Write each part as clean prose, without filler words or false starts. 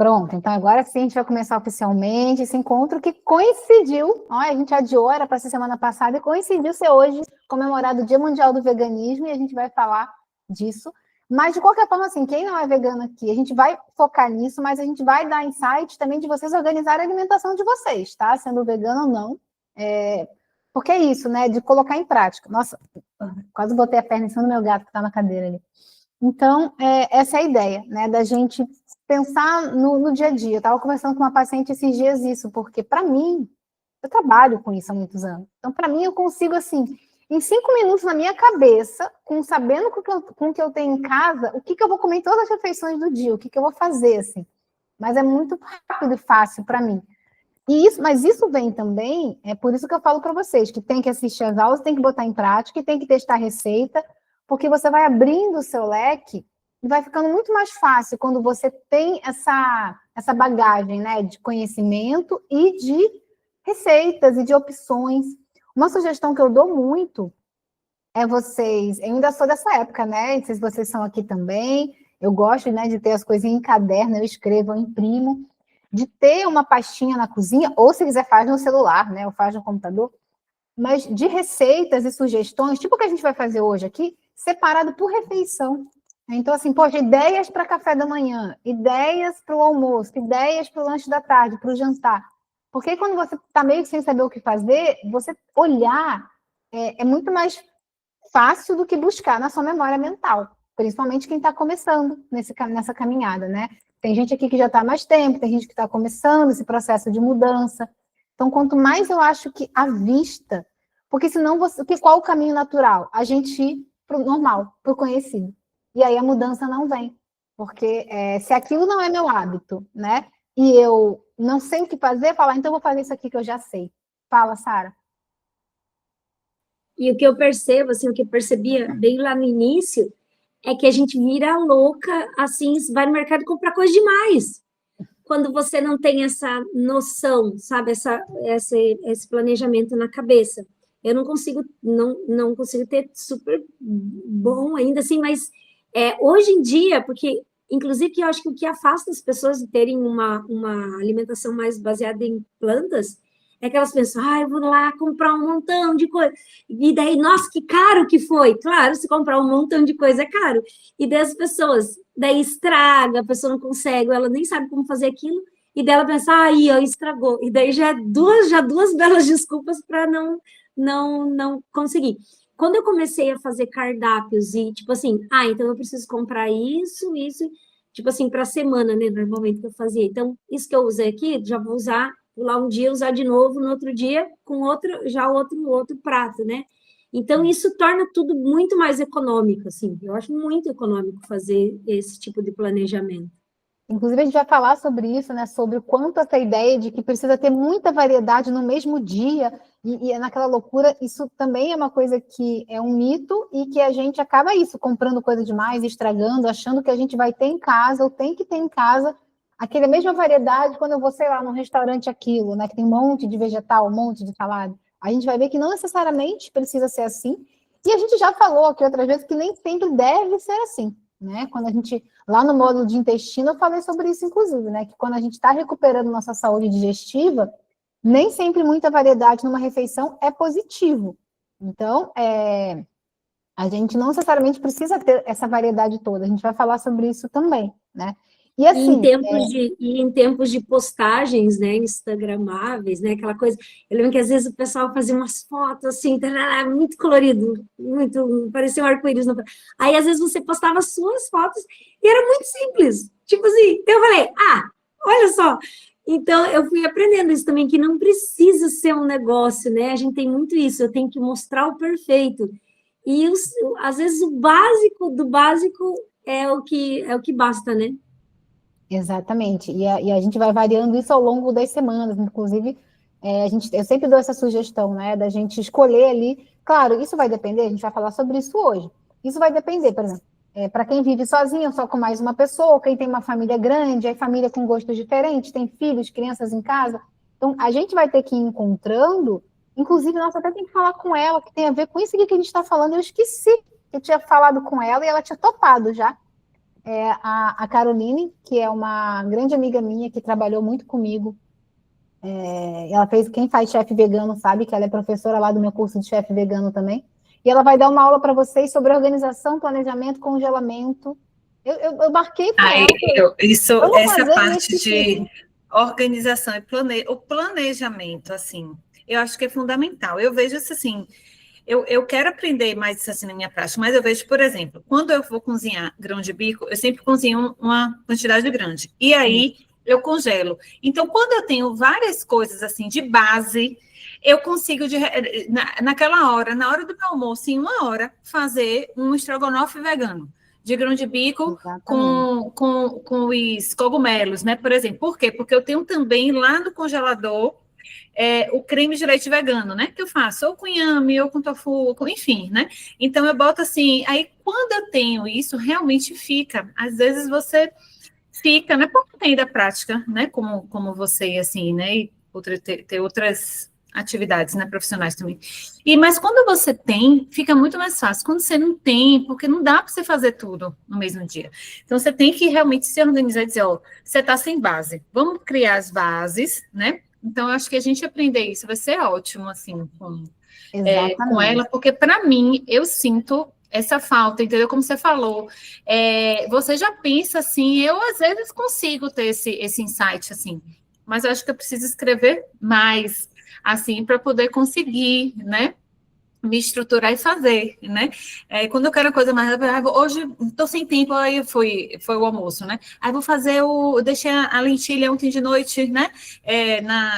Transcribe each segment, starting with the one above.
Pronto, então agora sim a gente vai começar oficialmente esse encontro que coincidiu, ó, a gente adiou, era para ser semana passada, e coincidiu ser hoje comemorado o Dia Mundial do Veganismo, e a gente vai falar disso. Mas, de qualquer forma, assim, quem não é vegano aqui, a gente vai focar nisso, mas a gente vai dar insight também de vocês organizarem a alimentação de vocês, tá? Sendo vegano ou não. Porque é isso, né? De colocar em prática. Nossa, quase botei a perna em cima do meu gato que está na cadeira ali. Então, essa é a ideia, né? Da gente pensar no dia a dia. Eu estava conversando com uma paciente esses dias isso, porque, para mim, eu trabalho com isso há muitos anos. Então, para mim, eu consigo, assim, em 5 minutos na minha cabeça, sabendo com o que eu tenho em casa, o que eu vou comer em todas as refeições do dia, o que eu vou fazer, assim. Mas é muito rápido e fácil para mim. Mas isso vem também, é por isso que eu falo para vocês, que tem que assistir as aulas, tem que botar em prática, e tem que testar a receita, porque você vai abrindo o seu leque e vai ficando muito mais fácil quando você tem essa bagagem, né, de conhecimento e de receitas e de opções. Uma sugestão que eu dou muito é vocês, eu ainda sou dessa época, né, não sei se vocês são aqui também, eu gosto, né, de ter as coisinhas em caderno, eu escrevo, eu imprimo, de ter uma pastinha na cozinha, ou se quiser faz no celular, né, ou faz no computador, mas de receitas e sugestões, tipo o que a gente vai fazer hoje aqui, separado por refeição. Então, assim, poxa, ideias para café da manhã, ideias para o almoço, ideias para o lanche da tarde, para o jantar. Porque quando você está meio sem saber o que fazer, você olhar é muito mais fácil do que buscar na sua memória mental, principalmente quem está começando nessa caminhada, né? Tem gente aqui que já está há mais tempo, tem gente que está começando esse processo de mudança. Então, quanto mais eu acho que à vista, porque senão qual o caminho natural? A gente ir para o normal, para o conhecido. E aí a mudança não vem. Porque se aquilo não é meu hábito, né? E eu não sei o que fazer, falar, então vou fazer isso aqui que eu já sei. Fala, Sara. E o que eu percebo, assim, o que eu percebia bem lá no início, é que a gente vira louca, assim, vai no mercado comprar coisa demais. Quando você não tem essa noção, sabe, esse planejamento na cabeça. Eu não consigo ter super bom ainda, assim, mas hoje em dia, porque, inclusive, que eu acho que o que afasta as pessoas de terem uma alimentação mais baseada em plantas é que elas pensam, eu vou lá comprar um montão de coisa. E daí, nossa, que caro que foi. Claro, se comprar um montão de coisa é caro. E daí as pessoas, daí estraga, a pessoa não consegue, ela nem sabe como fazer aquilo, e daí ela pensa, ó, estragou. E daí já duas belas desculpas para não conseguir. Quando eu comecei a fazer cardápios e, tipo assim, então eu preciso comprar isso, tipo assim, para a semana, né, normalmente que eu fazia. Então, isso que eu usei aqui, já vou usar lá um dia, usar de novo, no outro dia, com outro prato, né? Então, isso torna tudo muito mais econômico, assim. Eu acho muito econômico fazer esse tipo de planejamento. Inclusive, a gente vai falar sobre isso, né? Sobre o quanto essa ideia de que precisa ter muita variedade no mesmo dia e naquela loucura, isso também é uma coisa que é um mito e que a gente acaba comprando coisa demais, estragando, achando que a gente vai ter em casa ou tem que ter em casa aquela mesma variedade quando eu vou, sei lá, num restaurante aquilo, né? Que tem um monte de vegetal, um monte de salada. A gente vai ver que não necessariamente precisa ser assim. E a gente já falou aqui outras vezes que nem sempre deve ser assim, né? Quando a gente lá no módulo de intestino, eu falei sobre isso, inclusive, né? Que quando a gente está recuperando nossa saúde digestiva, nem sempre muita variedade numa refeição é positivo. Então, a gente não necessariamente precisa ter essa variedade toda. A gente vai falar sobre isso também, né? E assim... em tempos de postagens, né, instagramáveis, né, aquela coisa... Eu lembro que às vezes o pessoal fazia umas fotos assim, muito colorido, muito... parecia um arco-íris. Aí às vezes você postava suas fotos e era muito simples. Tipo assim, então eu falei, olha só... Então, eu fui aprendendo isso também, que não precisa ser um negócio, né? A gente tem muito isso, eu tenho que mostrar o perfeito. E, às vezes, o básico do básico é o que basta, né? Exatamente. E a gente vai variando isso ao longo das semanas. Inclusive, eu sempre dou essa sugestão, né? Da gente escolher ali. Claro, isso vai depender, a gente vai falar sobre isso hoje. Isso vai depender, por exemplo, para quem vive sozinho, só com mais uma pessoa, quem tem uma família grande, aí família com gostos diferentes, tem filhos, crianças em casa. Então, a gente vai ter que ir encontrando. Inclusive, nossa, até tem que falar com ela, que tem a ver com isso aqui que a gente está falando. Eu esqueci que eu tinha falado com ela e ela tinha topado já. é a Caroline, que é uma grande amiga minha que trabalhou muito comigo. Ela fez, quem faz chefe vegano sabe que ela é professora lá do meu curso de chefe vegano também. E ela vai dar uma aula para vocês sobre organização, planejamento, congelamento. Eu marquei com Aí, ela, falei, vamos essa fazer parte nesse de sentido. organização e o planejamento, assim, eu acho que é fundamental. Eu vejo isso assim, eu quero aprender mais isso assim na minha prática, mas eu vejo, por exemplo, quando eu vou cozinhar grão de bico, eu sempre cozinho uma quantidade grande. E aí eu congelo. Então, quando eu tenho várias coisas assim de base, eu consigo, naquela hora, na hora do meu almoço, em 1 hora, fazer um estrogonofe vegano de grão de bico Exatamente. com os cogumelos, né? Por exemplo. Por quê? Porque eu tenho também lá no congelador o creme de leite vegano, né? Que eu faço ou com inhame, ou com tofu, enfim, né? Então eu boto assim, aí quando eu tenho isso, realmente fica. Às vezes você fica, né? Porque tem da prática, né? Como você, assim, né? E ter outras atividades, né, profissionais também. Mas quando você tem, fica muito mais fácil. Quando você não tem, porque não dá para você fazer tudo no mesmo dia. Então você tem que realmente se organizar e dizer, ó, você está sem base. Vamos criar as bases, né? Então eu acho que a gente aprender isso vai ser ótimo, assim, com ela, Exatamente. porque para mim eu sinto essa falta, entendeu? Como você falou, você já pensa assim, eu às vezes consigo ter esse insight assim, mas eu acho que eu preciso escrever mais, assim, para poder conseguir, né? Me estruturar e fazer, né? Quando eu quero uma coisa mais, hoje estou sem tempo, aí foi o almoço, né? Aí vou fazer deixei a lentilha ontem de noite, né?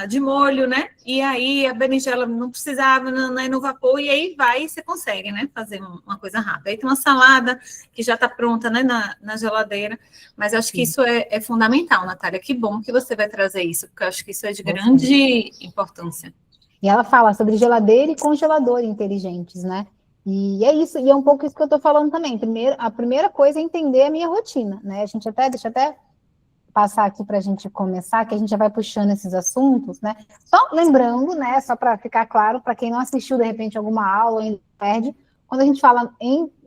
De molho, né? E aí a berinjela não precisava, no vapor, e aí você consegue, né? Fazer uma coisa rápida. Aí tem uma salada que já está pronta, né? Na geladeira, mas acho que isso é fundamental, Natália. Que bom que você vai trazer isso, porque eu acho que isso é de Você. grande importância. E ela fala sobre geladeira e congelador inteligentes, né? E é isso, e é um pouco isso que eu estou falando também. Primeiro, a primeira coisa é entender a minha rotina, né? Deixa até passar aqui para a gente começar, que a gente já vai puxando esses assuntos, né? Só lembrando, né? Só para ficar claro, para quem não assistiu de repente alguma aula, ainda perde, quando a gente fala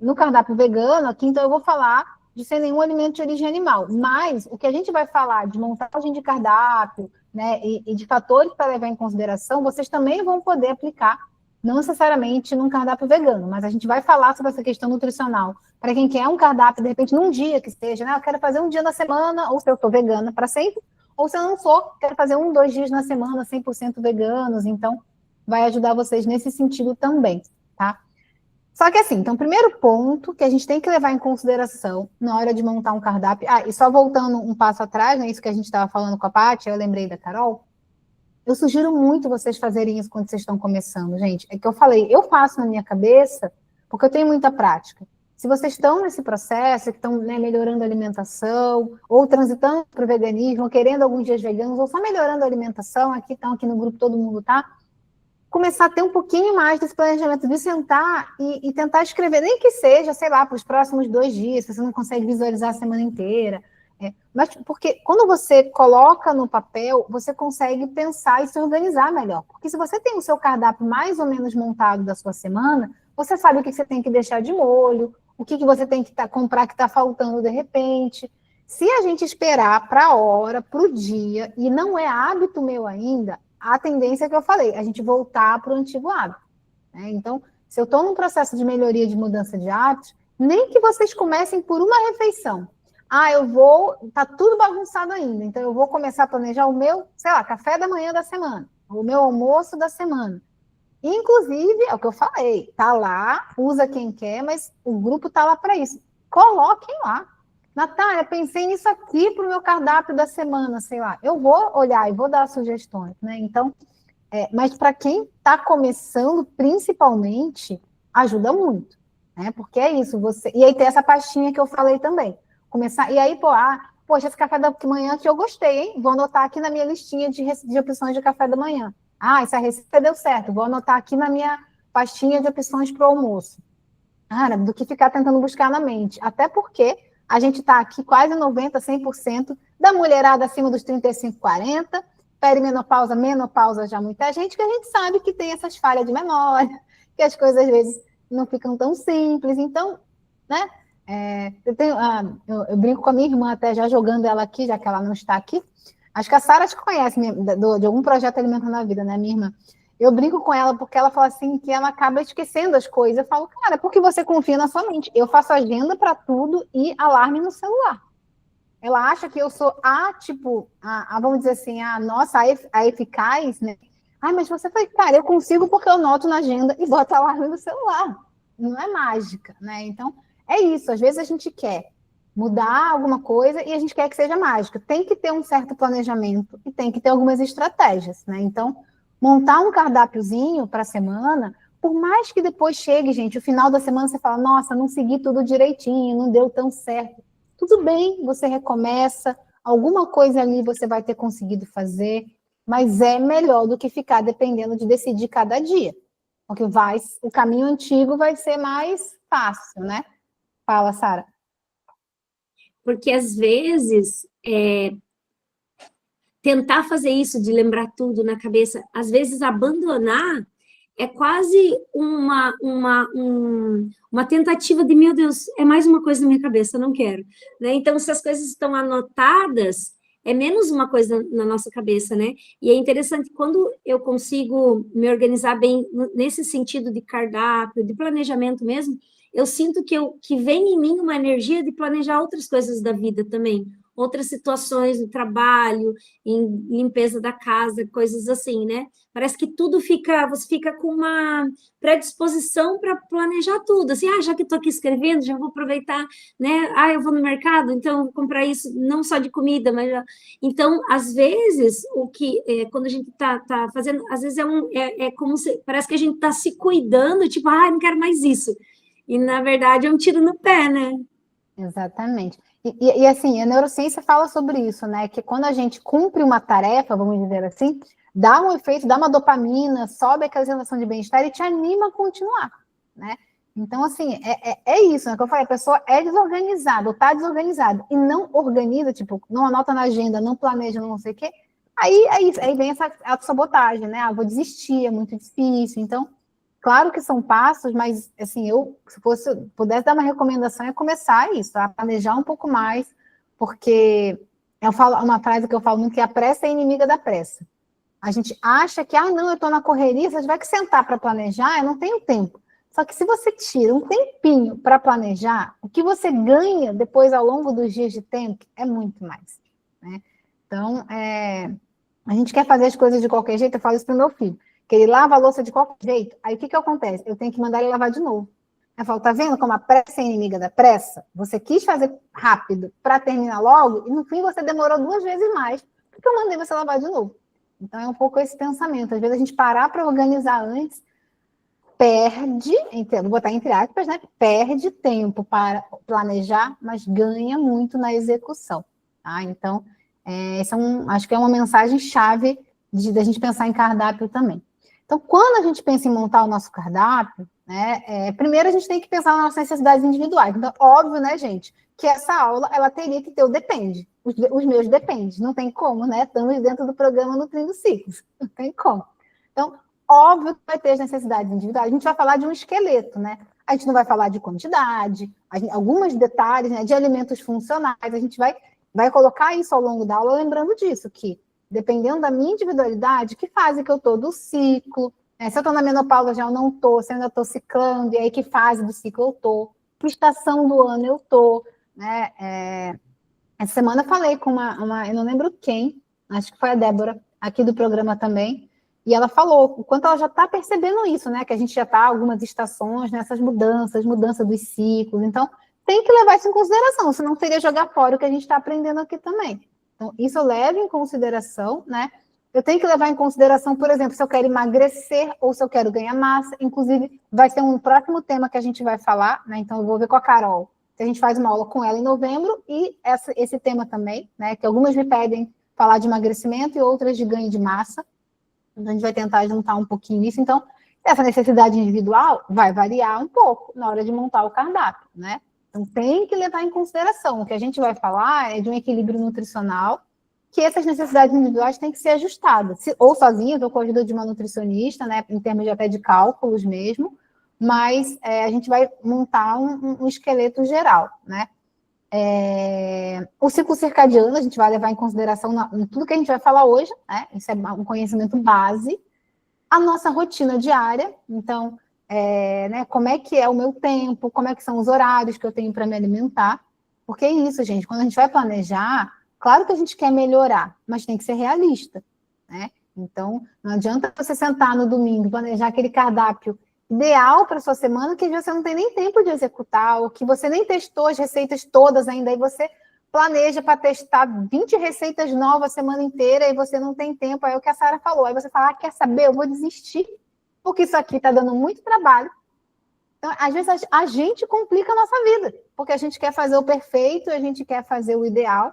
no cardápio vegano, aqui então eu vou falar de sem nenhum alimento de origem animal. Mas o que a gente vai falar de montagem de cardápio, né? E de fatores para levar em consideração, vocês também vão poder aplicar, não necessariamente num cardápio vegano, mas a gente vai falar sobre essa questão nutricional para quem quer um cardápio, de repente, num dia que seja, né? Eu quero fazer um dia na semana, ou se eu sou vegana para sempre, ou se eu não sou, quero fazer 2 dias na semana 100% veganos. Então, vai ajudar vocês nesse sentido também, tá? Só que assim, então, primeiro ponto que a gente tem que levar em consideração na hora de montar um cardápio. E só voltando um passo atrás, né? Isso que a gente estava falando com a Paty, eu lembrei da Carol. Eu sugiro muito vocês fazerem isso quando vocês estão começando, gente. É que eu falei, eu faço na minha cabeça, porque eu tenho muita prática. Se vocês estão nesse processo, que estão, né, melhorando a alimentação, ou transitando para o veganismo, ou querendo alguns dias veganos, ou só melhorando a alimentação, aqui no grupo todo mundo tá, começar a ter um pouquinho mais desse planejamento, de sentar e tentar escrever, nem que seja, sei lá, para os próximos 2 dias, se você não consegue visualizar a semana inteira. Mas porque quando você coloca no papel, você consegue pensar e se organizar melhor. Porque se você tem o seu cardápio mais ou menos montado da sua semana, você sabe o que você tem que deixar de molho, o que você tem que comprar que está faltando de repente. Se a gente esperar para a hora, para o dia, e não é hábito meu ainda, a tendência é que eu falei, a gente voltar para o antigo hábito. Né? Então, se eu estou num processo de melhoria de mudança de hábitos, nem que vocês comecem por uma refeição. Tá tudo bagunçado ainda, então eu vou começar a planejar o meu, sei lá, café da manhã da semana, o meu almoço da semana. Inclusive, é o que eu falei, tá lá, usa quem quer, mas o grupo tá lá para isso. Coloquem lá. Natália, pensei nisso aqui para o meu cardápio da semana, sei lá. Eu vou olhar e vou dar sugestões, né? Então, mas para quem está começando, principalmente, ajuda muito, né? Porque é isso, e aí tem essa pastinha que eu falei também. Começar, e aí, poxa, esse café da manhã que eu gostei, hein? Vou anotar aqui na minha listinha de opções de café da manhã. Essa receita deu certo, vou anotar aqui na minha pastinha de opções para o almoço. Cara, do que ficar tentando buscar na mente. Até porque a gente está aqui quase 90%, 100% da mulherada acima dos 35, 40, perimenopausa, menopausa já muita gente, que a gente sabe que tem essas falhas de memória, que as coisas às vezes não ficam tão simples. Então, né? Eu brinco com a minha irmã, até já jogando ela aqui, já que ela não está aqui. Acho que a Sara te conhece de algum projeto Alimentando a Vida, né, minha irmã? Eu brinco com ela porque ela fala assim que ela acaba esquecendo as coisas. Eu falo, cara, porque você confia na sua mente. Eu faço agenda para tudo e alarme no celular. Ela acha que eu sou vamos dizer assim, a eficaz, né? Ai, mas você foi, cara, eu consigo porque eu noto na agenda e boto alarme no celular. Não é mágica, né? Então, é isso. Às vezes a gente quer mudar alguma coisa e a gente quer que seja mágica. Tem que ter um certo planejamento e tem que ter algumas estratégias, né? Então, montar um cardápiozinho para a semana, por mais que depois chegue, gente, o final da semana você fala, nossa, não segui tudo direitinho, não deu tão certo. Tudo bem, você recomeça, alguma coisa ali você vai ter conseguido fazer, mas é melhor do que ficar dependendo de decidir cada dia. Porque o caminho antigo vai ser mais fácil, né? Fala, Sara. Porque às vezes tentar fazer isso de lembrar tudo na cabeça, às vezes abandonar é quase uma tentativa de, meu Deus, é mais uma coisa na minha cabeça, não quero. Né? Então, se as coisas estão anotadas, é menos uma coisa na nossa cabeça, né? E é interessante, quando eu consigo me organizar bem nesse sentido de cardápio, de planejamento mesmo, eu sinto que vem em mim uma energia de planejar outras coisas da vida também, outras situações no trabalho, em limpeza da casa, coisas assim, né? Parece que você fica com uma predisposição para planejar tudo, assim, já que estou aqui escrevendo, já vou aproveitar, né? Eu vou no mercado, então eu vou comprar isso, não só de comida, mas já... Então, às vezes, quando a gente está fazendo, às vezes é como se, parece que a gente está se cuidando, tipo, não quero mais isso. E, na verdade, é um tiro no pé, né? Exatamente. E assim, a neurociência fala sobre isso, né? Que quando a gente cumpre uma tarefa, vamos dizer assim, dá um efeito, dá uma dopamina, sobe aquela sensação de bem-estar e te anima a continuar, né? Então, assim, é isso, né? Que eu falei, a pessoa é desorganizada, ou tá desorganizada, e não organiza, tipo, não anota na agenda, não planeja, não sei o quê, aí é isso, aí vem essa autossabotagem, né? Vou desistir, é muito difícil. Então, claro que são passos, mas, assim, se pudesse dar uma recomendação, é começar isso, a planejar um pouco mais, porque eu falo uma frase que eu falo muito, que a pressa é inimiga da pressa. A gente acha que, não, eu estou na correria, se eu tiver que sentar para planejar, eu não tenho tempo. Só que se você tira um tempinho para planejar, o que você ganha depois, ao longo dos dias de tempo, é muito mais, né? Então, a gente quer fazer as coisas de qualquer jeito, eu falo isso para o meu filho, que ele lava a louça de qualquer jeito, aí o que acontece? Eu tenho que mandar ele lavar de novo. Eu falo, tá vendo como a pressa é inimiga da pressa? Você quis fazer rápido para terminar logo, e no fim você demorou 2 vezes mais, porque eu mandei você lavar de novo. Então é um pouco esse pensamento. Às vezes a gente parar para organizar antes, perde, vou botar entre aspas, né? Perde tempo para planejar, mas ganha muito na execução. Tá? Então, acho que é uma mensagem chave da gente pensar em cardápio também. Então, quando a gente pensa em montar o nosso cardápio, né, primeiro a gente tem que pensar nas nossas necessidades individuais. Então, óbvio, né, gente, que essa aula, ela teria que ter o depende. Os meus depende, não tem como, né? Estamos dentro do programa Nutrindo Ciclos, não tem como. Então, óbvio que vai ter as necessidades individuais. A gente vai falar de um esqueleto, né? A gente não vai falar de quantidade, alguns detalhes, né, de alimentos funcionais. A gente vai colocar isso ao longo da aula, lembrando disso, que dependendo da minha individualidade, que fase que eu estou do ciclo, né? Se eu estou na menopausa já eu não estou, se eu ainda estou ciclando, e aí que fase do ciclo eu estou, que estação do ano eu estou, né? Essa semana eu falei com eu não lembro quem, acho que foi a Débora, aqui do programa também, e ela falou o quanto ela já está percebendo isso, né? Que a gente já está algumas estações nessas mudança dos ciclos, então tem que levar isso em consideração, senão seria jogar fora o que a gente está aprendendo aqui também. Então, isso eu levo em consideração, né? Eu tenho que levar em consideração, por exemplo, se eu quero emagrecer ou se eu quero ganhar massa. Inclusive, vai ser um próximo tema que a gente vai falar, né? Então, eu vou ver com a Carol. A gente faz uma aula com ela em novembro e esse tema também, né? Que algumas me pedem falar de emagrecimento e outras de ganho de massa. Então, a gente vai tentar juntar um pouquinho isso. Então, essa necessidade individual vai variar um pouco na hora de montar o cardápio, né? Então, tem que levar em consideração. O que a gente vai falar é de um equilíbrio nutricional, que essas necessidades individuais têm que ser ajustadas, ou sozinhas, ou com a ajuda de uma nutricionista, né, em termos de até de cálculos mesmo, mas a gente vai montar um esqueleto geral, né? O ciclo circadiano, a gente vai levar em consideração em tudo que a gente vai falar hoje, né? Isso é um conhecimento base. A nossa rotina diária, então, né, como é que é o meu tempo, como é que são os horários que eu tenho para me alimentar, porque é isso, gente, quando a gente vai planejar, claro que a gente quer melhorar, mas tem que ser realista, né? Então, não adianta você sentar no domingo e planejar aquele cardápio ideal para a sua semana, que você não tem nem tempo de executar, ou que você nem testou as receitas todas ainda, aí você planeja para testar 20 receitas novas a semana inteira e você não tem tempo, aí é o que a Sara falou, aí você fala, quer saber, eu vou desistir, porque isso aqui está dando muito trabalho. Então, às vezes, a gente complica a nossa vida, porque a gente quer fazer o perfeito, a gente quer fazer o ideal,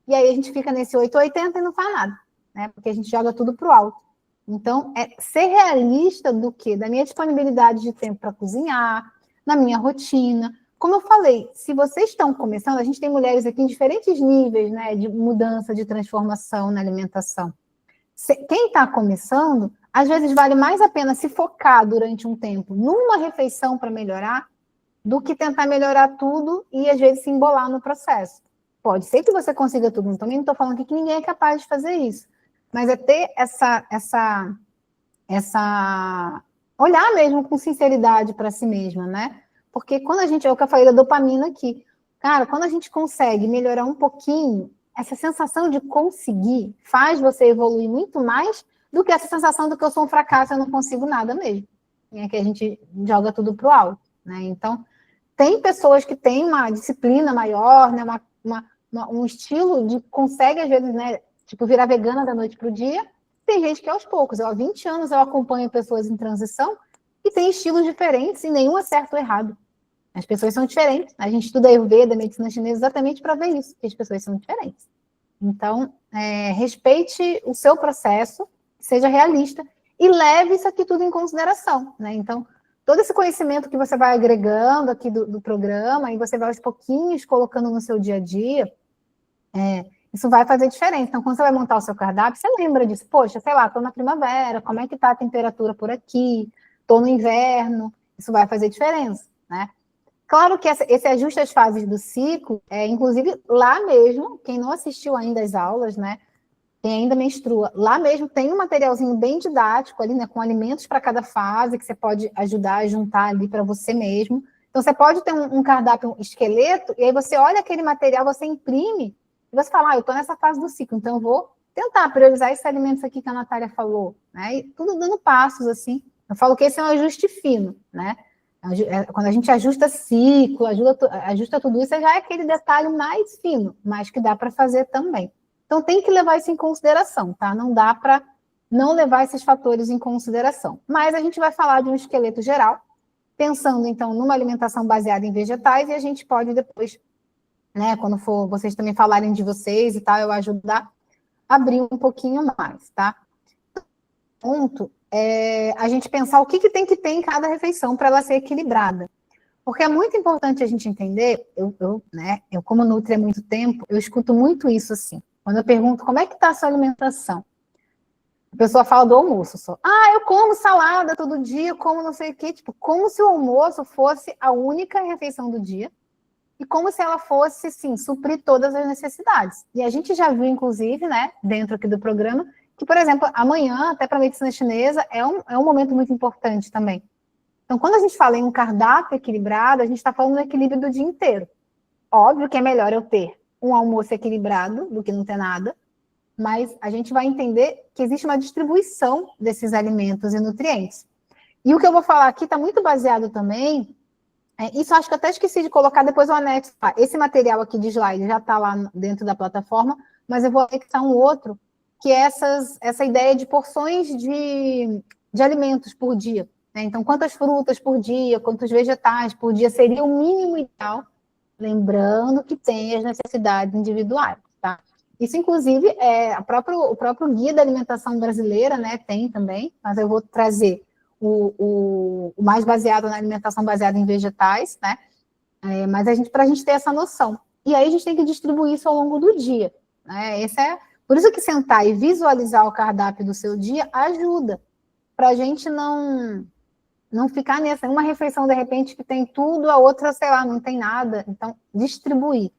e aí a gente fica nesse 880 e não faz nada, né? Porque a gente joga tudo para o alto. Então, ser realista do quê? Da minha disponibilidade de tempo para cozinhar, na minha rotina. Como eu falei, se vocês estão começando, a gente tem mulheres aqui em diferentes níveis, né, de mudança, de transformação na alimentação. Quem está começando, às vezes vale mais a pena se focar durante um tempo numa refeição para melhorar, do que tentar melhorar tudo e às vezes se embolar no processo. Pode ser que você consiga tudo, também não estou falando aqui que ninguém é capaz de fazer isso, mas é ter essa olhar mesmo com sinceridade para si mesma, né? Porque quando a gente, é o que eu falei da dopamina aqui, cara, quando a gente consegue melhorar um pouquinho, essa sensação de conseguir faz você evoluir muito mais do que essa sensação de que eu sou um fracasso, eu não consigo nada mesmo. É que a gente joga tudo pro alto, né? Então, tem pessoas que têm uma disciplina maior, né? Um estilo de consegue, às vezes, né? Tipo, virar vegana da noite pro dia. Tem gente que aos poucos. Há 20 anos eu acompanho pessoas em transição e tem estilos diferentes e nenhum é certo ou errado. As pessoas são diferentes. A gente estuda Ayurveda, medicina chinesa, exatamente para ver isso, que as pessoas são diferentes. Então, respeite o seu processo, seja realista e leve isso aqui tudo em consideração, né? Então, todo esse conhecimento que você vai agregando aqui do programa e você vai aos pouquinhos colocando no seu dia a dia, isso vai fazer diferença. Então, quando você vai montar o seu cardápio, você lembra disso. Poxa, sei lá, estou na primavera, como é que está a temperatura por aqui? Estou no inverno. Isso vai fazer diferença, né? Claro que esse ajuste às fases do ciclo, inclusive lá mesmo, quem não assistiu ainda às aulas, né? Quem ainda menstrua, lá mesmo tem um materialzinho bem didático ali, né? Com alimentos para cada fase, que você pode ajudar a juntar ali para você mesmo. Então, você pode ter um cardápio, um esqueleto, e aí você olha aquele material, você imprime, e você fala, eu estou nessa fase do ciclo, então eu vou tentar priorizar esses alimentos aqui que a Natália falou, né? E tudo dando passos, assim. Eu falo que esse é um ajuste fino, né? Quando a gente ajusta ciclo, ajusta tudo isso, já é aquele detalhe mais fino, mas que dá para fazer também. Então, tem que levar isso em consideração, tá? Não dá para não levar esses fatores em consideração. Mas a gente vai falar de um esqueleto geral, pensando, então, numa alimentação baseada em vegetais, e a gente pode depois, né, quando for vocês também falarem de vocês e tal, eu ajudar a abrir um pouquinho mais, tá? Ponto a gente pensar o que tem que ter em cada refeição para ela ser equilibrada. Porque é muito importante a gente entender, eu como nutri há muito tempo, eu escuto muito isso assim. Quando eu pergunto como é que está a sua alimentação, a pessoa fala do almoço só. Eu como salada todo dia, como não sei o quê. Tipo, como se o almoço fosse a única refeição do dia e como se ela fosse, sim, suprir todas as necessidades. E a gente já viu, inclusive, né, dentro aqui do programa, que, por exemplo, amanhã, até para a medicina chinesa, é um momento muito importante também. Então, quando a gente fala em um cardápio equilibrado, a gente está falando do equilíbrio do dia inteiro. Óbvio que é melhor eu ter um almoço equilibrado do que não ter nada, mas a gente vai entender que existe uma distribuição desses alimentos e nutrientes. E o que eu vou falar aqui está muito baseado também, isso acho que até esqueci de colocar, depois o anexo. Esse material aqui de slide já está lá dentro da plataforma, mas eu vou anexar um outro, que é essa ideia de porções de alimentos por dia. Né? Então, quantas frutas por dia, quantos vegetais por dia seria o mínimo ideal, lembrando que tem as necessidades individuais. Tá? Isso, inclusive, o próprio Guia da Alimentação Brasileira, né, tem também, mas eu vou trazer o mais baseado na alimentação baseada em vegetais, né? Mas para a gente ter essa noção. E aí a gente tem que distribuir isso ao longo do dia. Né? Por isso que sentar e visualizar o cardápio do seu dia ajuda para a gente não não ficar nessa, uma refeição, de repente, que tem tudo, a outra, sei lá, não tem nada. Então, distribuir.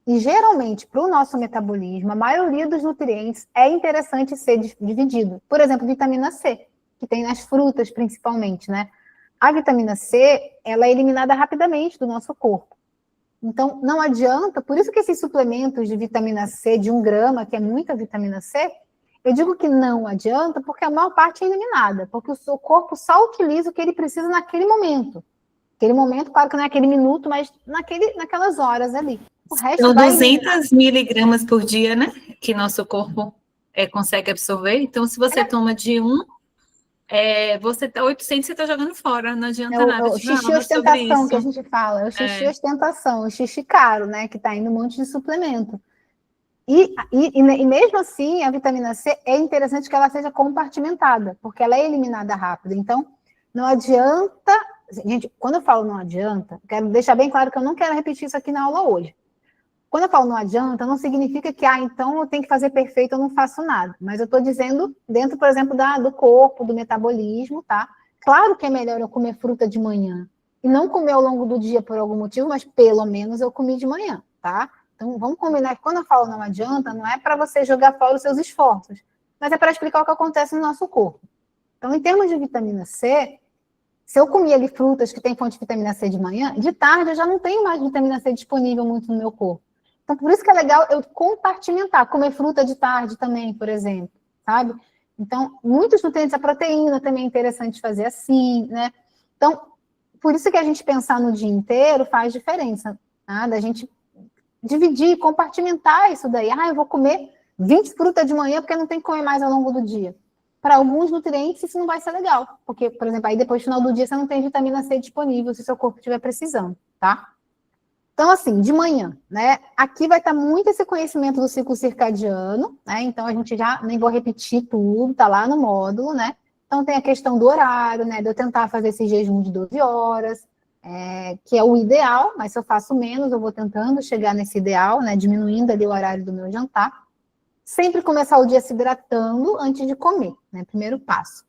E, geralmente, para o nosso metabolismo, a maioria dos nutrientes é interessante ser dividido. Por exemplo, vitamina C, que tem nas frutas, principalmente, né? A vitamina C, ela é eliminada rapidamente do nosso corpo. Então, não adianta, por isso que esses suplementos de vitamina C, de 1 grama, que é muita vitamina C, eu digo que não adianta, porque a maior parte é eliminada, porque o seu corpo só utiliza o que ele precisa naquele momento. Aquele momento, claro que não é aquele minuto, mas naquelas horas ali. O resto São vai 200 miligramas por dia, né? Que nosso corpo consegue absorver. Então, se você toma de 800 você está jogando fora, não adianta nada o de dar xixi aula sobre ostentação que a isso. gente fala, é o xixi ostentação, o xixi caro, né? Que está indo um monte de suplemento. E mesmo assim, a vitamina C é interessante que ela seja compartimentada, porque ela é eliminada rápido. Então, não adianta. Gente, quando eu falo não adianta, quero deixar bem claro que eu não quero repetir isso aqui na aula hoje. Quando eu falo não adianta, não significa que, então eu tenho que fazer perfeito, eu não faço nada. Mas eu estou dizendo dentro, por exemplo, do corpo, do metabolismo, tá? Claro que é melhor eu comer fruta de manhã e não comer ao longo do dia por algum motivo, mas pelo menos eu comi de manhã, tá? Então, vamos combinar que quando eu falo não adianta, não é para você jogar fora os seus esforços, mas é para explicar o que acontece no nosso corpo. Então, em termos de vitamina C, se eu comer ali frutas que têm fonte de vitamina C de manhã, de tarde eu já não tenho mais vitamina C disponível muito no meu corpo. Então, por isso que é legal eu compartimentar, comer fruta de tarde também, por exemplo, sabe? Então, muitos nutrientes, a proteína também é interessante fazer assim, né? Então, por isso que a gente pensar no dia inteiro faz diferença, tá? Da gente dividir, compartimentar isso daí. Eu vou comer 20 frutas de manhã porque não tem que comer mais ao longo do dia. Para alguns nutrientes isso não vai ser legal, porque, por exemplo, aí depois, no final do dia, você não tem vitamina C disponível se o seu corpo estiver precisando, tá? Então, assim, de manhã, né? Aqui vai estar muito esse conhecimento do ciclo circadiano, né? Então, a gente já nem vou repetir tudo, tá lá no módulo, né? Então, tem a questão do horário, né? De eu tentar fazer esse jejum de 12 horas, que é o ideal, mas se eu faço menos, eu vou tentando chegar nesse ideal, né? Diminuindo ali o horário do meu jantar. Sempre começar o dia se hidratando antes de comer, né? Primeiro passo.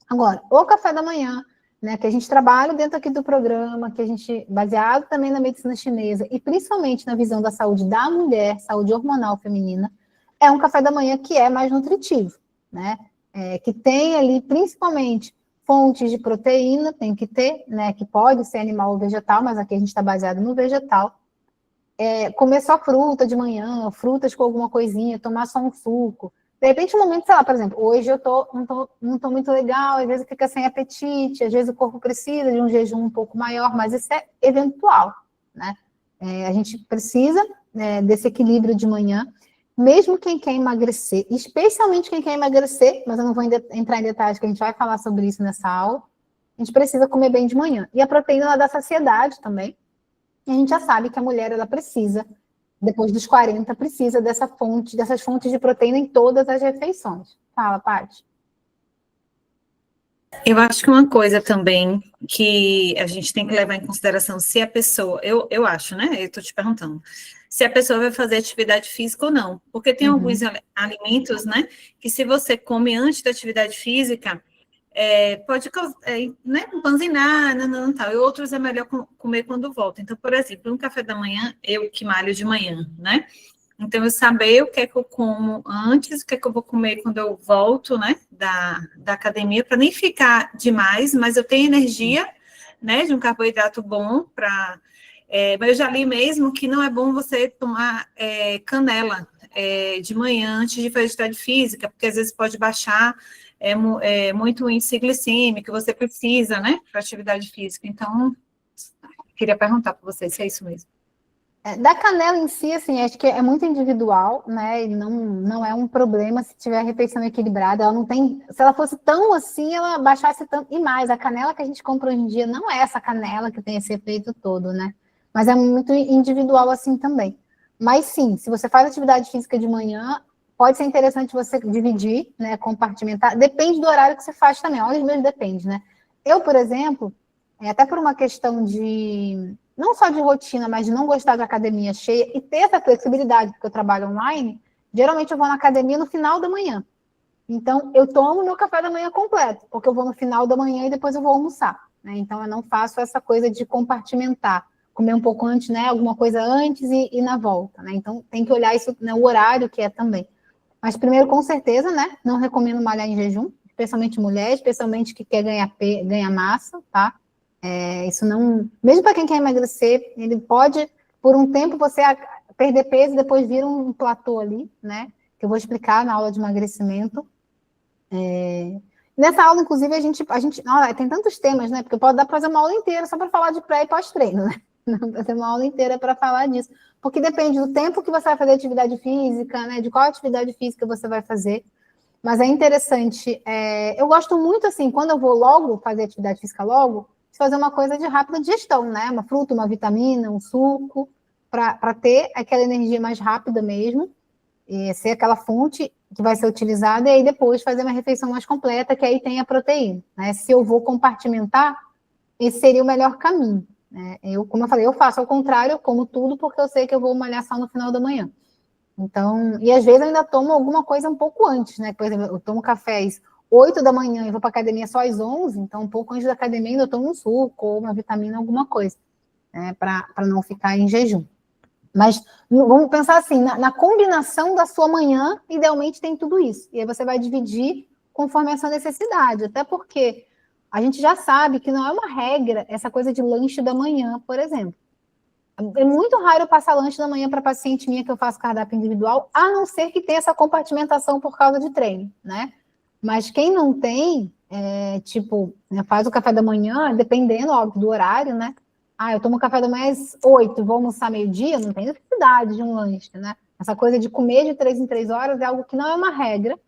Agora, o café da manhã, né, que a gente trabalha dentro aqui do programa, que a gente, baseado também na medicina chinesa, e principalmente na visão da saúde da mulher, saúde hormonal feminina, é um café da manhã que é mais nutritivo, né, que tem ali, principalmente, fontes de proteína, tem que ter, né, que pode ser animal ou vegetal, mas aqui a gente está baseado no vegetal, comer só fruta de manhã, frutas com alguma coisinha, tomar só um suco. De repente, um momento, sei lá, por exemplo, hoje eu não tô muito legal, às vezes fica sem apetite, às vezes o corpo precisa de um jejum um pouco maior, mas isso é eventual, né? A gente precisa, desse equilíbrio de manhã, mesmo quem quer emagrecer, especialmente quem quer emagrecer, mas eu não vou entrar em detalhes, que a gente vai falar sobre isso nessa aula, a gente precisa comer bem de manhã. E a proteína, ela dá saciedade também, e a gente já sabe que a mulher, ela precisa, depois dos 40, precisa dessas fontes de proteína em todas as refeições. Fala, Paty. Eu acho que uma coisa também que a gente tem que levar em consideração, se a pessoa, eu acho, né? Eu estou te perguntando, se a pessoa vai fazer atividade física ou não. Porque tem alguns alimentos, né? Que se você come antes da atividade física, pode né, empanzinar, tal. E outros é melhor comer quando volta. Então, por exemplo, no café da manhã, eu que malho de manhã, né? Então, eu saber o que é que eu como antes, o que é que eu vou comer quando eu volto, né, da academia, para nem ficar demais, mas eu tenho energia, né, de um carboidrato bom para... mas eu já li mesmo que não é bom você tomar canela de manhã antes de fazer atividade física, porque às vezes pode baixar muito o índice glicêmico que você precisa, né, para atividade física. Então, queria perguntar para vocês se é isso mesmo. Da canela em si, assim, acho que é muito individual, né? E não é um problema se tiver a refeição equilibrada. Ela não tem. Se ela fosse tão assim, ela baixasse tanto. E mais, a canela que a gente compra hoje em dia não é essa canela que tem esse efeito todo, né? Mas é muito individual assim também. Mas sim, se você faz atividade física de manhã, pode ser interessante você dividir, né? Compartimentar. Depende do horário que você faz também. Olha, mesmo depende, né? Eu, por exemplo, até por uma questão de. Não só de rotina, mas de não gostar da academia cheia e ter essa flexibilidade, porque eu trabalho online, geralmente eu vou na academia no final da manhã. Então, eu tomo meu café da manhã completo, porque eu vou no final da manhã e depois eu vou almoçar. né? Então, eu não faço essa coisa de compartimentar, comer um pouco antes, né? Alguma coisa antes e na volta, né? Então, tem que olhar isso, né, o horário que é também. Mas, primeiro, com certeza, né? Não recomendo malhar em jejum, especialmente mulher, especialmente que quer ganhar massa, tá? Isso não... Mesmo para quem quer emagrecer, ele pode, por um tempo, você perder peso e depois vira um platô ali, né? Que eu vou explicar na aula de emagrecimento. Nessa aula, inclusive, a gente tem tantos temas, né? Porque pode dar para fazer uma aula inteira só para falar de pré e pós-treino, né? Não fazer uma aula inteira para falar disso. Porque depende do tempo que você vai fazer atividade física, né? De qual atividade física você vai fazer. Mas é interessante. Eu gosto muito, assim, quando eu vou logo fazer atividade física logo, de fazer uma coisa de rápida digestão, né? Uma fruta, uma vitamina, um suco, para ter aquela energia mais rápida mesmo, e ser aquela fonte que vai ser utilizada, e aí depois fazer uma refeição mais completa, que aí tem a proteína, né? Se eu vou compartimentar, esse seria o melhor caminho, né? Como eu falei, eu faço ao contrário, eu como tudo, porque eu sei que eu vou malhar só no final da manhã. Então, e às vezes eu ainda tomo alguma coisa um pouco antes, né? Por exemplo, eu tomo café às 8 da manhã e vou para a academia só às 11, então um pouco antes da academia ainda eu tomo um suco ou uma vitamina, alguma coisa, né? Para não ficar em jejum. Mas vamos pensar assim, na combinação da sua manhã, idealmente tem tudo isso. E aí você vai dividir conforme a sua necessidade. Até porque a gente já sabe que não é uma regra essa coisa de lanche da manhã, por exemplo. É muito raro eu passar lanche da manhã para paciente minha que eu faço cardápio individual, a não ser que tenha essa compartimentação por causa de treino, né? Mas quem não tem, faz o café da manhã, dependendo, óbvio, do horário, né? Eu tomo café da manhã às 8, vou almoçar meio-dia, não tem necessidade de um lanche, né? Essa coisa de comer de 3 em 3 horas é algo que não é uma regra.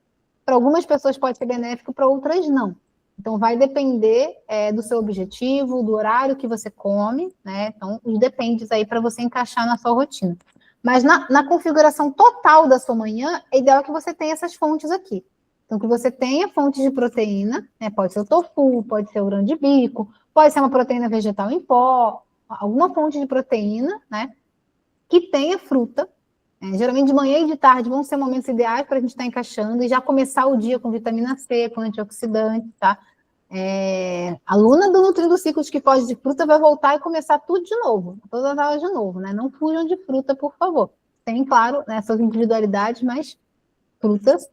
Para algumas pessoas pode ser benéfico, para outras não. Então, vai depender do seu objetivo, do horário que você come, né? Então, depende aí para você encaixar na sua rotina. Mas na configuração total da sua manhã, é ideal que você tenha essas fontes aqui. Então, que você tenha fontes de proteína, né? Pode ser o tofu, pode ser o grão de bico, pode ser uma proteína vegetal em pó, alguma fonte de proteína, né? Que tenha fruta. Geralmente de manhã e de tarde vão ser momentos ideais para a gente estar encaixando e já começar o dia com vitamina C, com antioxidante, tá? Aluna do Nutrindo Ciclos que foge de fruta vai voltar e começar tudo de novo, todas as aulas de novo, né? Não fujam de fruta, por favor. Tem, claro, né, suas individualidades, mas frutas.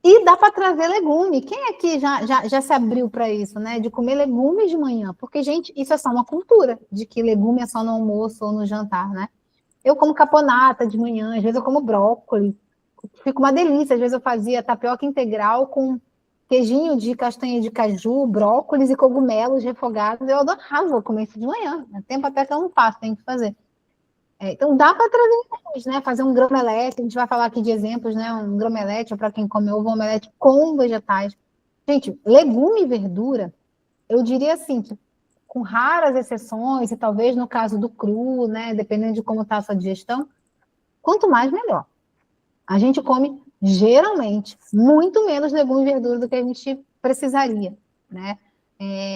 E dá para trazer legume. Quem aqui já se abriu para isso, né? De comer legumes de manhã? Porque, gente, isso é só uma cultura, de que legume é só no almoço ou no jantar, né? Eu como caponata de manhã, às vezes eu como brócolis. Fica uma delícia. Às vezes eu fazia tapioca integral com queijinho de castanha de caju, brócolis e cogumelos refogados. Eu adorava comer isso de manhã. É tempo até que eu não faço, tenho que fazer. Então, dá para trazer legumes, né? Fazer um grão-omelete, a gente vai falar aqui de exemplos, né? Um grão-omelete, ou para quem come ovo, omelete com vegetais. Gente, legume e verdura, eu diria assim, que com raras exceções, e talvez no caso do cru, né? Dependendo de como está a sua digestão, quanto mais, melhor. A gente come, geralmente, muito menos legume e verdura do que a gente precisaria, né?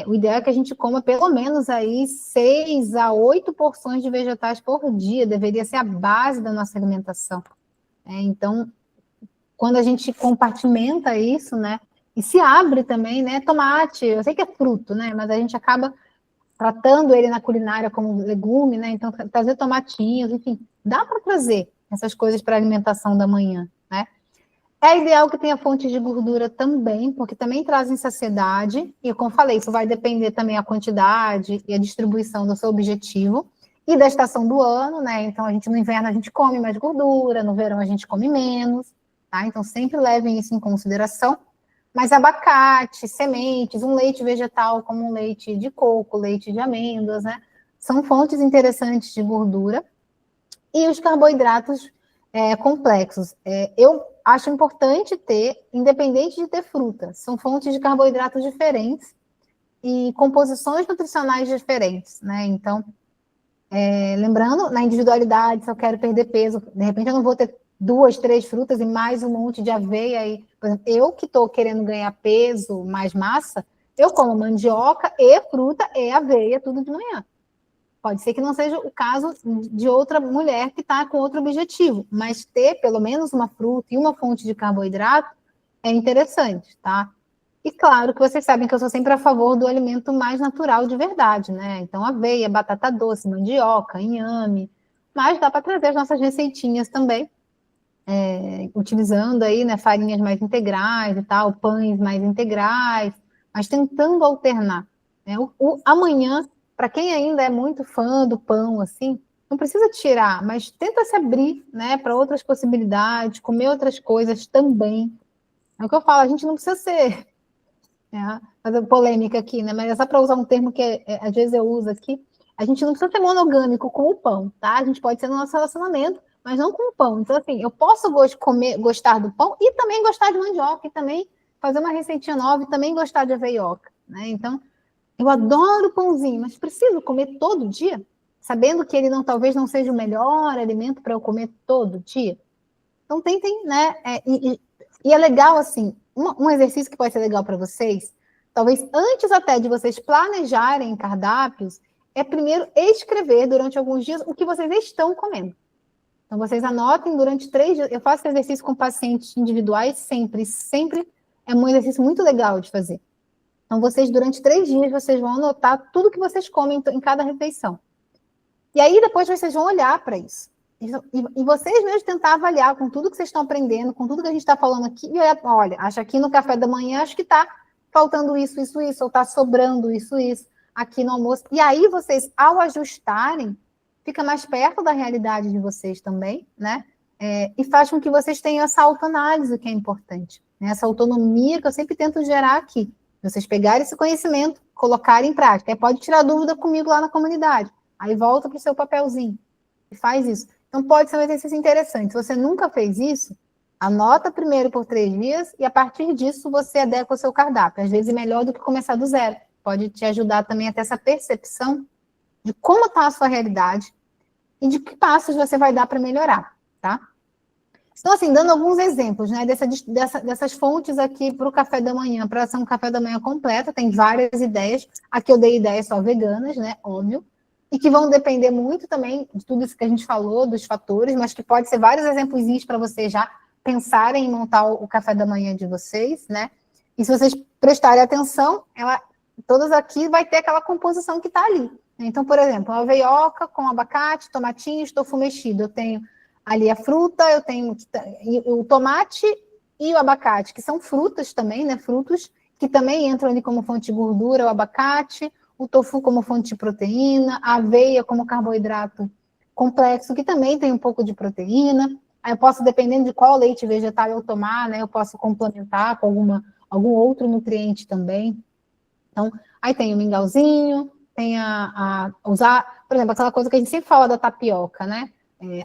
O ideal é que a gente coma pelo menos aí 6 a 8 porções de vegetais por dia, deveria ser a base da nossa alimentação. Então, quando a gente compartimenta isso, né, e se abre também, né, tomate, eu sei que é fruto, né, mas a gente acaba tratando ele na culinária como legume, né, então trazer tomatinhos, enfim, dá para trazer essas coisas para a alimentação da manhã, né. É ideal que tenha fontes de gordura também, porque também trazem saciedade, e como falei, isso vai depender também a quantidade e a distribuição do seu objetivo, e da estação do ano, né? Então, no inverno a gente come mais gordura, no verão a gente come menos, tá? Então, sempre levem isso em consideração. Mas abacate, sementes, um leite vegetal, como um leite de coco, leite de amêndoas, né? São fontes interessantes de gordura. E os carboidratos complexos. Eu acho importante ter, independente de ter fruta, são fontes de carboidratos diferentes e composições nutricionais diferentes, né? Então, lembrando, na individualidade, se eu quero perder peso, de repente eu não vou ter 2, 3 frutas e mais um monte de aveia aí. Por exemplo, eu que estou querendo ganhar peso, mais massa, eu como mandioca e fruta e aveia, tudo de manhã. Pode ser que não seja o caso de outra mulher que está com outro objetivo, mas ter pelo menos uma fruta e uma fonte de carboidrato é interessante, tá? E claro que vocês sabem que eu sou sempre a favor do alimento mais natural de verdade, né? Então, aveia, batata doce, mandioca, inhame. Mas dá para trazer as nossas receitinhas também, utilizando aí, né, farinhas mais integrais e tal, pães mais integrais, mas tentando alternar, né? Amanhã, para quem ainda é muito fã do pão, assim, não precisa tirar, mas tenta se abrir, né, para outras possibilidades, comer outras coisas também. É o que eu falo, a gente não precisa ser, fazer polêmica aqui, né? Mas é só para usar um termo que às vezes eu uso aqui. A gente não precisa ser monogâmico com o pão, tá? A gente pode ser no nosso relacionamento, mas não com o pão. Então, assim, eu posso gostar do pão e também gostar de mandioca, e também fazer uma receitinha nova e também gostar de aveioca, né? Então, eu adoro pãozinho, mas preciso comer todo dia? Sabendo que ele talvez não seja o melhor alimento para eu comer todo dia? Então, tentem, né? E é legal, assim, um exercício que pode ser legal para vocês, talvez antes até de vocês planejarem cardápios, é primeiro escrever durante alguns dias o que vocês estão comendo. Então, vocês anotem durante 3 dias. Eu faço esse exercício com pacientes individuais sempre é um exercício muito legal de fazer. Então, vocês, durante 3 dias, vocês vão anotar tudo que vocês comem em cada refeição. E aí, depois, vocês vão olhar para isso. E vocês mesmos tentar avaliar com tudo que vocês estão aprendendo, com tudo que a gente está falando aqui, e olha, acho aqui no café da manhã, acho que está faltando isso, ou está sobrando isso, aqui no almoço. E aí, vocês, ao ajustarem, fica mais perto da realidade de vocês também, né? E faz com que vocês tenham essa autoanálise, que é importante, né? Essa autonomia que eu sempre tento gerar aqui. Vocês pegarem esse conhecimento, colocarem em prática. Aí pode tirar dúvida comigo lá na comunidade. Aí volta para o seu papelzinho e faz isso. Então, pode ser um exercício interessante. Se você nunca fez isso, anota primeiro por 3 dias e, a partir disso, você adequa o seu cardápio. Às vezes, é melhor do que começar do zero. Pode te ajudar também a ter essa percepção de como está a sua realidade e de que passos você vai dar para melhorar, tá? Então, assim, dando alguns exemplos, né, dessas fontes aqui para o café da manhã, para ser um café da manhã completo, tem várias ideias. Aqui eu dei ideias só veganas, né, óbvio, e que vão depender muito também de tudo isso que a gente falou, dos fatores, mas que pode ser vários exemplos para vocês já pensarem em montar o café da manhã de vocês, né? E se vocês prestarem atenção, todas aqui vai ter aquela composição que está ali. Então, por exemplo, a aveioca com abacate, tomatinhos, tofu mexido. Eu tenho ali a fruta, eu tenho o tomate e o abacate, que são frutas também, né? Frutos que também entram ali como fonte de gordura, o abacate, o tofu como fonte de proteína, a aveia como carboidrato complexo, que também tem um pouco de proteína. Aí eu posso, dependendo de qual leite vegetal eu tomar, né? Eu posso complementar com algum outro nutriente também. Então, aí tem o mingauzinho, tem usar, por exemplo, aquela coisa que a gente sempre fala da tapioca, né?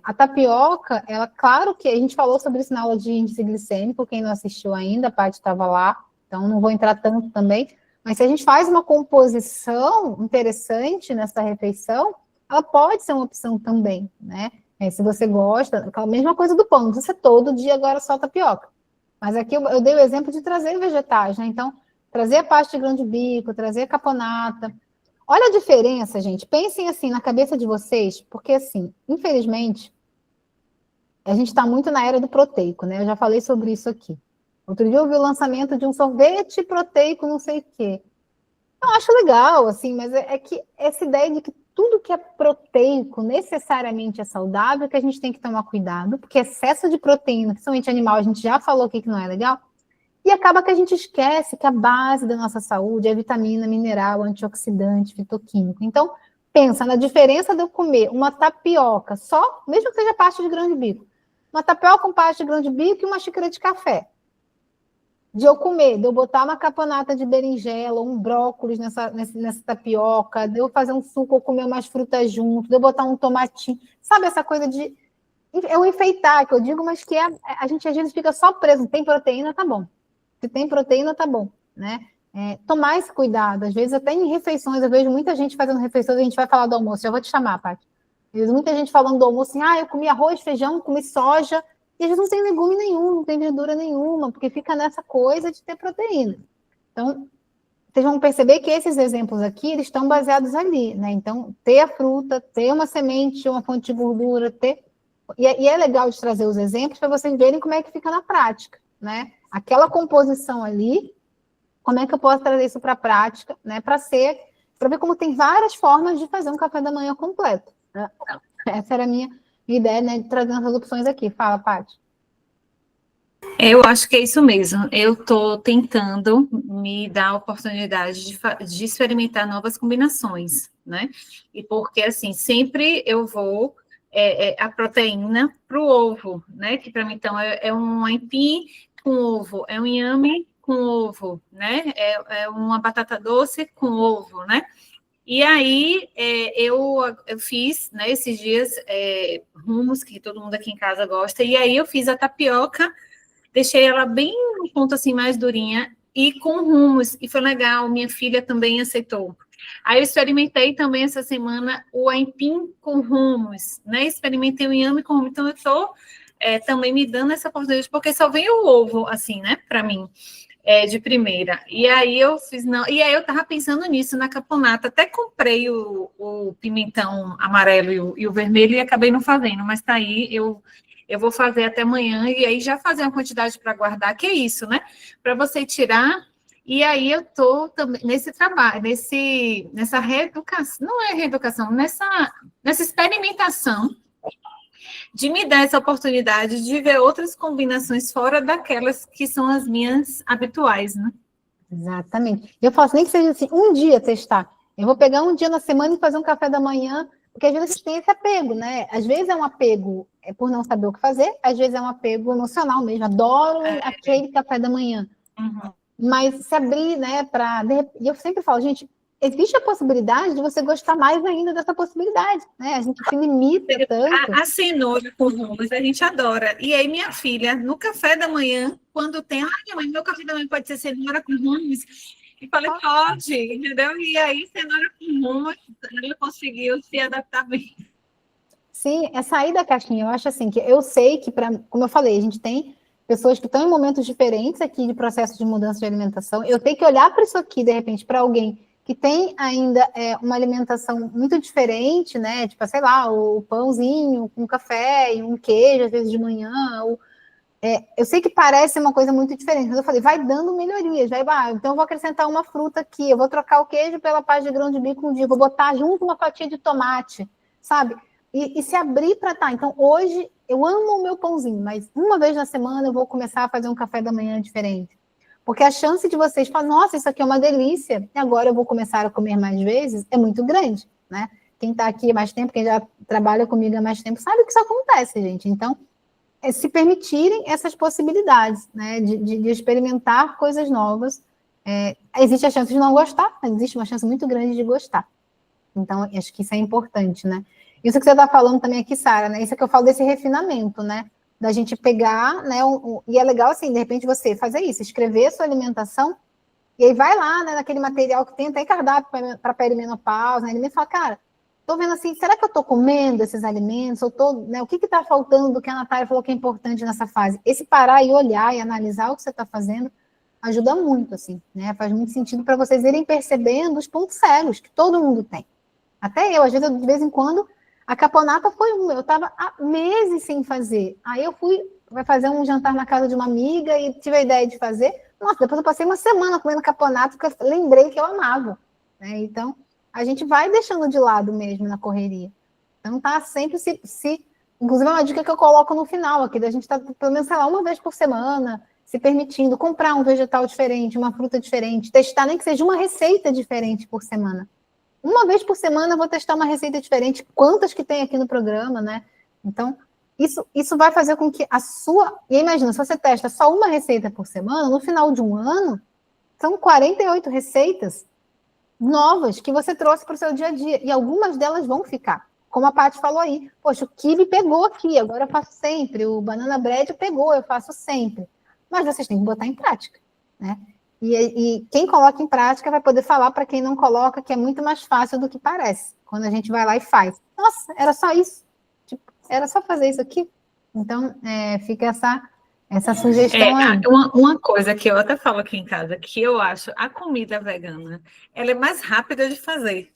A tapioca, claro que a gente falou sobre isso na aula de índice glicêmico, quem não assistiu ainda, a Paty estava lá, então não vou entrar tanto também, mas se a gente faz uma composição interessante nessa refeição, ela pode ser uma opção também, né? Se você gosta, a mesma coisa do pão, não precisa ser todo dia agora só tapioca. Mas aqui eu dei o exemplo de trazer vegetais, né? Então, trazer a pasta de grão de bico, trazer a caponata. Olha a diferença, gente. Pensem assim na cabeça de vocês, porque assim, infelizmente, a gente está muito na era do proteico, né? Eu já falei sobre isso aqui. Outro dia eu vi o lançamento de um sorvete proteico, não sei o quê. Eu acho legal, assim, mas é que essa ideia de que tudo que é proteico necessariamente é saudável, que a gente tem que tomar cuidado, porque excesso de proteína, principalmente animal, a gente já falou aqui que não é legal, e acaba que a gente esquece que a base da nossa saúde é vitamina, mineral, antioxidante, fitoquímico. Então, pensa na diferença de eu comer uma tapioca só, mesmo que seja pasta de grão de bico, uma tapioca com pasta de grão de bico e uma xícara de café. De eu botar uma caponata de berinjela, um brócolis nessa tapioca, de eu fazer um suco ou comer umas frutas junto, de eu botar um tomatinho. Sabe essa coisa de... É o enfeitar, que eu digo, mas que a gente às vezes fica só preso. Tem proteína, tá bom. Se tem proteína, tá bom, né? Tomar esse cuidado. Às vezes, até em refeições, eu vejo muita gente fazendo refeições, a gente vai falar do almoço, já vou te chamar, Paty. Eu vejo muita gente falando do almoço assim, eu comi arroz, feijão, comi soja, e às vezes não tem legume nenhum, não tem verdura nenhuma, porque fica nessa coisa de ter proteína. Então, vocês vão perceber que esses exemplos aqui, eles estão baseados ali, né? Então, ter a fruta, ter uma semente, uma fonte de gordura, ter... E é legal de trazer os exemplos para vocês verem como é que fica na prática, né? Aquela composição ali, como é que eu posso trazer isso para a prática, né? Para ver como tem várias formas de fazer um café da manhã completo, né? Essa era a minha ideia, né, de trazer essas opções aqui. Fala, Paty. Eu acho que é isso mesmo. Eu estou tentando me dar a oportunidade de experimentar novas combinações, né? E porque, assim, sempre eu vou a proteína para o ovo, né? Que para mim, então, é um aipim com ovo, é um inhame com ovo, né? É uma batata doce com ovo, né? E aí, eu fiz, né, esses dias, hummus, que todo mundo aqui em casa gosta, e aí eu fiz a tapioca, deixei ela bem no ponto assim mais durinha e com hummus, e foi legal, minha filha também aceitou. Aí eu experimentei também essa semana o aipim com hummus, né? Experimentei o inhame com hummus, então eu estou também me dando essa oportunidade, porque só vem o ovo, assim, né, para mim, de primeira. E aí eu fiz, não, e aí eu tava pensando nisso, na caponata, até comprei o pimentão amarelo e o vermelho e acabei não fazendo, mas tá aí, eu vou fazer até amanhã e aí já fazer uma quantidade para guardar, que é isso, né? Para você tirar. E aí eu estou também nesse trabalho, nessa reeducação, não é reeducação, nessa experimentação de me dar essa oportunidade de ver outras combinações fora daquelas que são as minhas habituais, né? Exatamente. Eu faço nem que seja assim, um dia testar. Eu vou pegar um dia na semana e fazer um café da manhã, porque às vezes tem esse apego, né? Às vezes é um apego por não saber o que fazer, às vezes é um apego emocional mesmo. Adoro aquele café da manhã. Uhum. Mas se abrir, né, e eu sempre falo, gente, existe a possibilidade de você gostar mais ainda dessa possibilidade, né? A gente se limita tanto. A cenoura com hummus, a gente adora. E aí, minha filha, no café da manhã, quando tem, mãe, meu café da manhã pode ser cenoura com hummus. E falei, pode, entendeu? E aí, cenoura com hummus, ela conseguiu se adaptar bem. Sim, é sair da caixinha. Eu acho assim, que eu sei que, como eu falei, a gente tem pessoas que estão em momentos diferentes aqui de processo de mudança de alimentação. Eu tenho que olhar para isso aqui, de repente, para alguém que tem ainda uma alimentação muito diferente, né? Tipo, sei lá, o pãozinho com café e um queijo, às vezes de manhã. Eu sei que parece uma coisa muito diferente, mas eu falei, vai dando melhorias. Então eu vou acrescentar uma fruta aqui, eu vou trocar o queijo pela pasta de grão de bico um dia, vou botar junto uma fatia de tomate, sabe? E se abrir para Então, hoje, eu amo o meu pãozinho, mas uma vez na semana eu vou começar a fazer um café da manhã diferente. Porque a chance de vocês falarem, nossa, isso aqui é uma delícia, e agora eu vou começar a comer mais vezes, é muito grande, né? Quem está aqui há mais tempo, quem já trabalha comigo há mais tempo, sabe que isso acontece, gente. Então, se permitirem essas possibilidades, né? De experimentar coisas novas. Existe a chance de não gostar, mas existe uma chance muito grande de gostar. Então, acho que isso é importante, né? Isso que você está falando também aqui, Sara, né? Isso é que eu falo desse refinamento, né? Da gente pegar, né? E é legal, assim, de repente você fazer isso, escrever a sua alimentação, e aí vai lá, né, naquele material que tem até cardápio para perimenopausa, né? Ele me fala, cara, tô vendo assim, será que eu tô comendo esses alimentos? Né, o que tá faltando do que a Natália falou que é importante nessa fase? Esse parar e olhar e analisar o que você está fazendo ajuda muito, assim, né? Faz muito sentido para vocês irem percebendo os pontos cegos que todo mundo tem. Até eu, às vezes, de vez em quando, a caponata foi eu estava há meses sem fazer. Aí eu vai fazer um jantar na casa de uma amiga e tive a ideia de fazer. Nossa, depois eu passei uma semana comendo caponata, porque eu lembrei que eu amava, né? Então, a gente vai deixando de lado mesmo na correria. Então, tá sempre inclusive, é uma dica que eu coloco no final aqui, da gente estar, pelo menos, sei lá, uma vez por semana, se permitindo comprar um vegetal diferente, uma fruta diferente, testar nem que seja uma receita diferente por semana. Uma vez por semana eu vou testar uma receita diferente, quantas que tem aqui no programa, né? Então, isso vai fazer com que E imagina, se você testa só uma receita por semana, no final de um ano, são 48 receitas novas que você trouxe para o seu dia a dia. E algumas delas vão ficar. Como a Paty falou aí. Poxa, o kiwi pegou aqui, agora eu faço sempre. O banana bread pegou, eu faço sempre. Mas vocês têm que botar em prática, né? E quem coloca em prática vai poder falar para quem não coloca que é muito mais fácil do que parece, quando a gente vai lá e faz. Nossa, era só isso. Tipo, era só fazer isso aqui. Então, fica essa sugestão aí. Uma coisa que eu até falo aqui em casa, que eu acho a comida vegana, ela é mais rápida de fazer.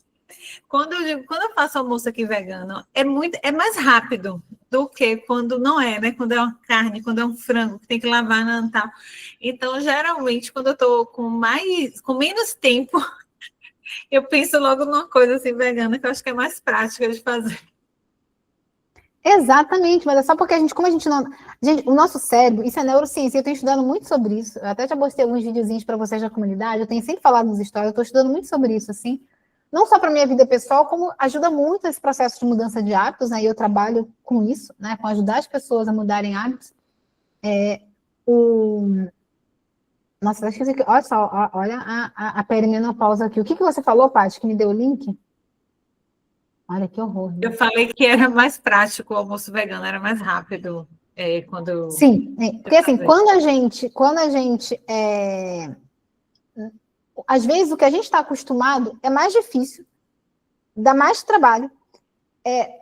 Quando eu faço almoço aqui vegano, é mais rápido. do que quando não é, né? Quando é uma carne, quando é um frango, que tem que lavar na Natal. Então, geralmente, quando eu estou com menos tempo, eu penso logo numa coisa assim vegana, que eu acho que é mais prática de fazer. Exatamente, mas é só porque como a gente não. Gente, o nosso cérebro, isso é neurociência, eu tenho estudado muito sobre isso. Eu até já postei alguns videozinhos para vocês da comunidade, eu tenho sempre falado nos stories, eu estou estudando muito sobre isso, assim. Não só para minha vida pessoal, como ajuda muito esse processo de mudança de hábitos, né? E eu trabalho com isso, né? Com ajudar as pessoas a mudarem hábitos. Nossa, acho que olha só, olha a perimenopausa aqui. O que você falou, Paty, que me deu o link? Olha que horror. Eu falei que era mais prático o almoço vegano, era mais rápido quando. Sim, porque assim, quando a gente às vezes o que a gente está acostumado é mais difícil, dá mais trabalho,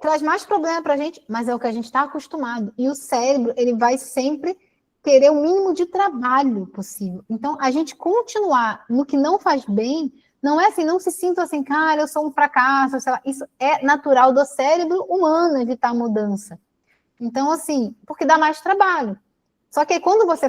traz mais problema para a gente, mas é o que a gente está acostumado. E o cérebro, ele vai sempre querer o mínimo de trabalho possível. Então, a gente continuar no que não faz bem, não é assim, não se sinta assim, cara, eu sou um fracasso, sei lá. Isso é natural do cérebro humano evitar a mudança. Então, assim, porque dá mais trabalho. Só que aí, quando você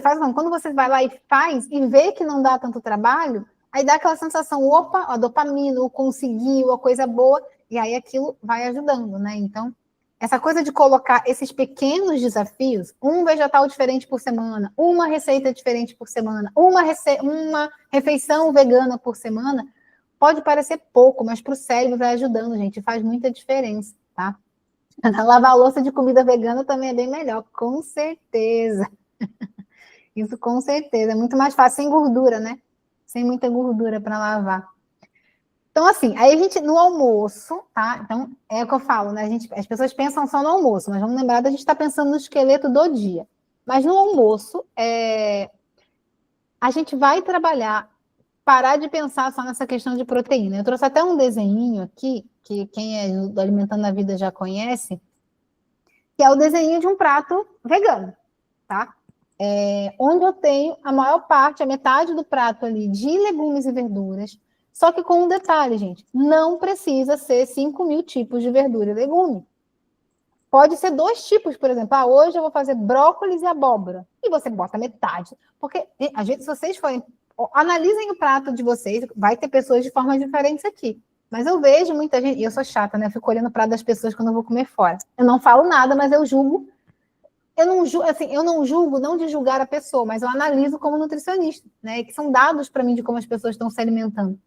vai lá e faz e vê que não dá tanto trabalho, aí dá aquela sensação, opa, a dopamina, o conseguiu, a coisa boa, e aí aquilo vai ajudando, né? Então, essa coisa de colocar esses pequenos desafios, um vegetal diferente por semana, uma receita diferente por semana, uma refeição vegana por semana, pode parecer pouco, mas para o cérebro vai ajudando, gente, faz muita diferença, tá? Lavar a louça de comida vegana também é bem melhor, com certeza. Isso com certeza, é muito mais fácil, sem gordura, né? Sem muita gordura para lavar. Então, assim, aí a gente, no almoço, tá? Então, é o que eu falo, né? As pessoas pensam só no almoço, mas vamos lembrar da gente estar pensando no esqueleto do dia. Mas no almoço, a gente vai parar de pensar só nessa questão de proteína. Eu trouxe até um desenhinho aqui, que quem é do Alimentando a Vida já conhece, que é o desenho de um prato vegano, tá? Onde eu tenho a maior parte, a metade do prato ali de legumes e verduras, só que com um detalhe, gente, não precisa ser 5.000 tipos de verdura e legume. Pode ser 2 tipos, por exemplo. Hoje eu vou fazer brócolis e abóbora. E você bota metade. Porque, às vezes, se vocês forem... Analisem o prato de vocês, vai ter pessoas de formas diferentes aqui. Mas eu vejo muita gente... E eu sou chata, né? Eu fico olhando o prato das pessoas quando eu vou comer fora. Eu não falo nada, mas eu julgo. Eu não julgo, não de julgar a pessoa, mas eu analiso como nutricionista, né? Que são dados para mim de como as pessoas estão se alimentando.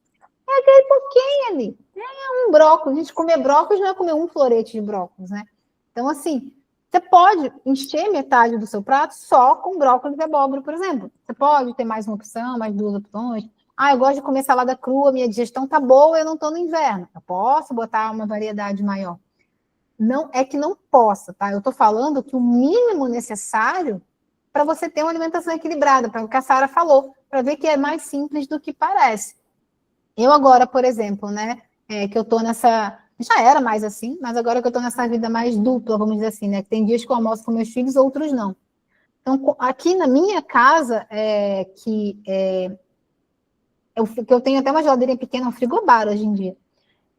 É aquele pouquinho ali. É um brócolis. A gente comer brócolis não é comer um florete de brócolis, né? Então, assim, você pode encher metade do seu prato só com brócolis e abóbora, por exemplo. Você pode ter mais uma opção, mais 2 opções. Eu gosto de comer salada crua, minha digestão tá boa, eu não tô no inverno. Eu posso botar uma variedade maior. Não é que não possa, tá? Eu tô falando que o mínimo necessário para você ter uma alimentação equilibrada, para o que a Sara falou, para ver que é mais simples do que parece. Eu agora, por exemplo, né, que eu tô nessa... Já era mais assim, mas agora que eu tô nessa vida mais dupla, vamos dizer assim, né, que tem dias que eu almoço com meus filhos, outros não. Então, aqui na minha casa, que eu tenho até uma geladeirinha pequena, um frigobar hoje em dia,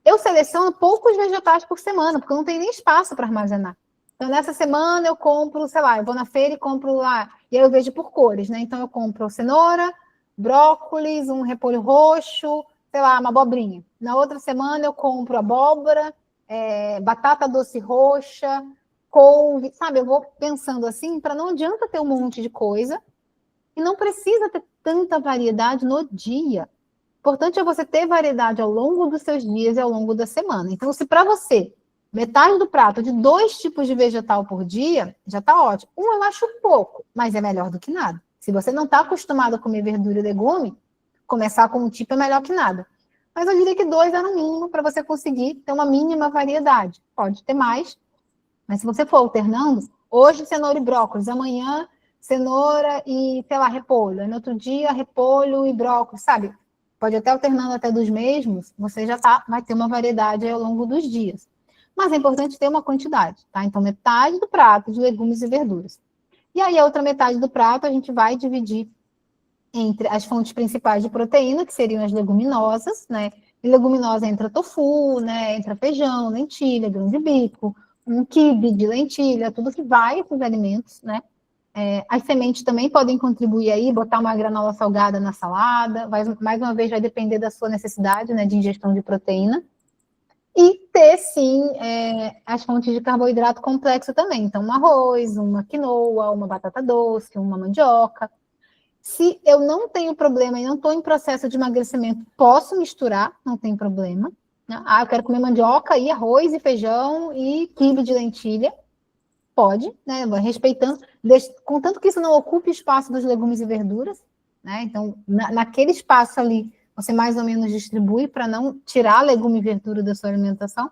eu seleciono poucos vegetais por semana, porque eu não tenho nem espaço para armazenar. Então, nessa semana eu compro, sei lá, eu vou na feira e compro lá, e aí eu vejo por cores, né? Então, eu compro cenoura, brócolis, um repolho roxo, sei lá, uma abobrinha. Na outra semana eu compro abóbora, batata doce roxa, couve, sabe? Eu vou pensando assim, para não adianta ter um monte de coisa e não precisa ter tanta variedade no dia. O importante é você ter variedade ao longo dos seus dias e ao longo da semana. Então, se para você, metade do prato de 2 tipos de vegetal por dia, já está ótimo. Eu acho pouco, mas é melhor do que nada. Se você não está acostumado a comer verdura e legume, começar com um tipo é melhor que nada. Mas eu diria que 2 é no mínimo para você conseguir ter uma mínima variedade. Pode ter mais, mas se você for alternando, hoje cenoura e brócolis, amanhã cenoura e, sei lá, repolho. No outro dia, repolho e brócolis, sabe? Pode até alternando até dos mesmos, você já vai ter uma variedade ao longo dos dias. Mas é importante ter uma quantidade, tá? Então, metade do prato de legumes e verduras. E aí, a outra metade do prato a gente vai dividir entre as fontes principais de proteína, que seriam as leguminosas, né? E leguminosa entra tofu, né? Entra feijão, lentilha, grão de bico, um quibe de lentilha, tudo que vai esses alimentos, né? As sementes também podem contribuir aí, botar uma granola salgada na salada, mais uma vez vai depender da sua necessidade, né, de ingestão de proteína. E ter, sim, as fontes de carboidrato complexo também. Então, um arroz, uma quinoa, uma batata doce, uma mandioca. Se eu não tenho problema e não estou em processo de emagrecimento, posso misturar, não tem problema. Né? Eu quero comer mandioca e arroz e feijão e quibe de lentilha. Pode, né? Respeitando, contanto que isso não ocupe espaço dos legumes e verduras, né? Então, naquele espaço ali, você mais ou menos distribui para não tirar legume e verdura da sua alimentação.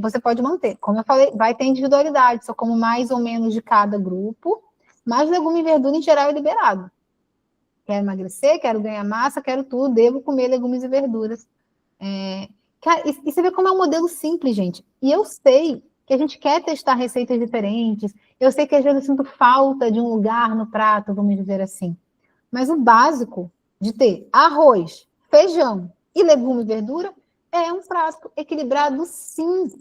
Você pode manter. Como eu falei, vai ter individualidade, só como mais ou menos de cada grupo, mas legume e verdura em geral é liberado. Quero emagrecer, quero ganhar massa, quero tudo, devo comer legumes e verduras. E você vê como é um modelo simples, gente. E eu sei que a gente quer testar receitas diferentes, eu sei que às vezes eu sinto falta de um lugar no prato, vamos dizer assim. Mas o básico de ter arroz, feijão e legume e verdura é um prato equilibrado, sim.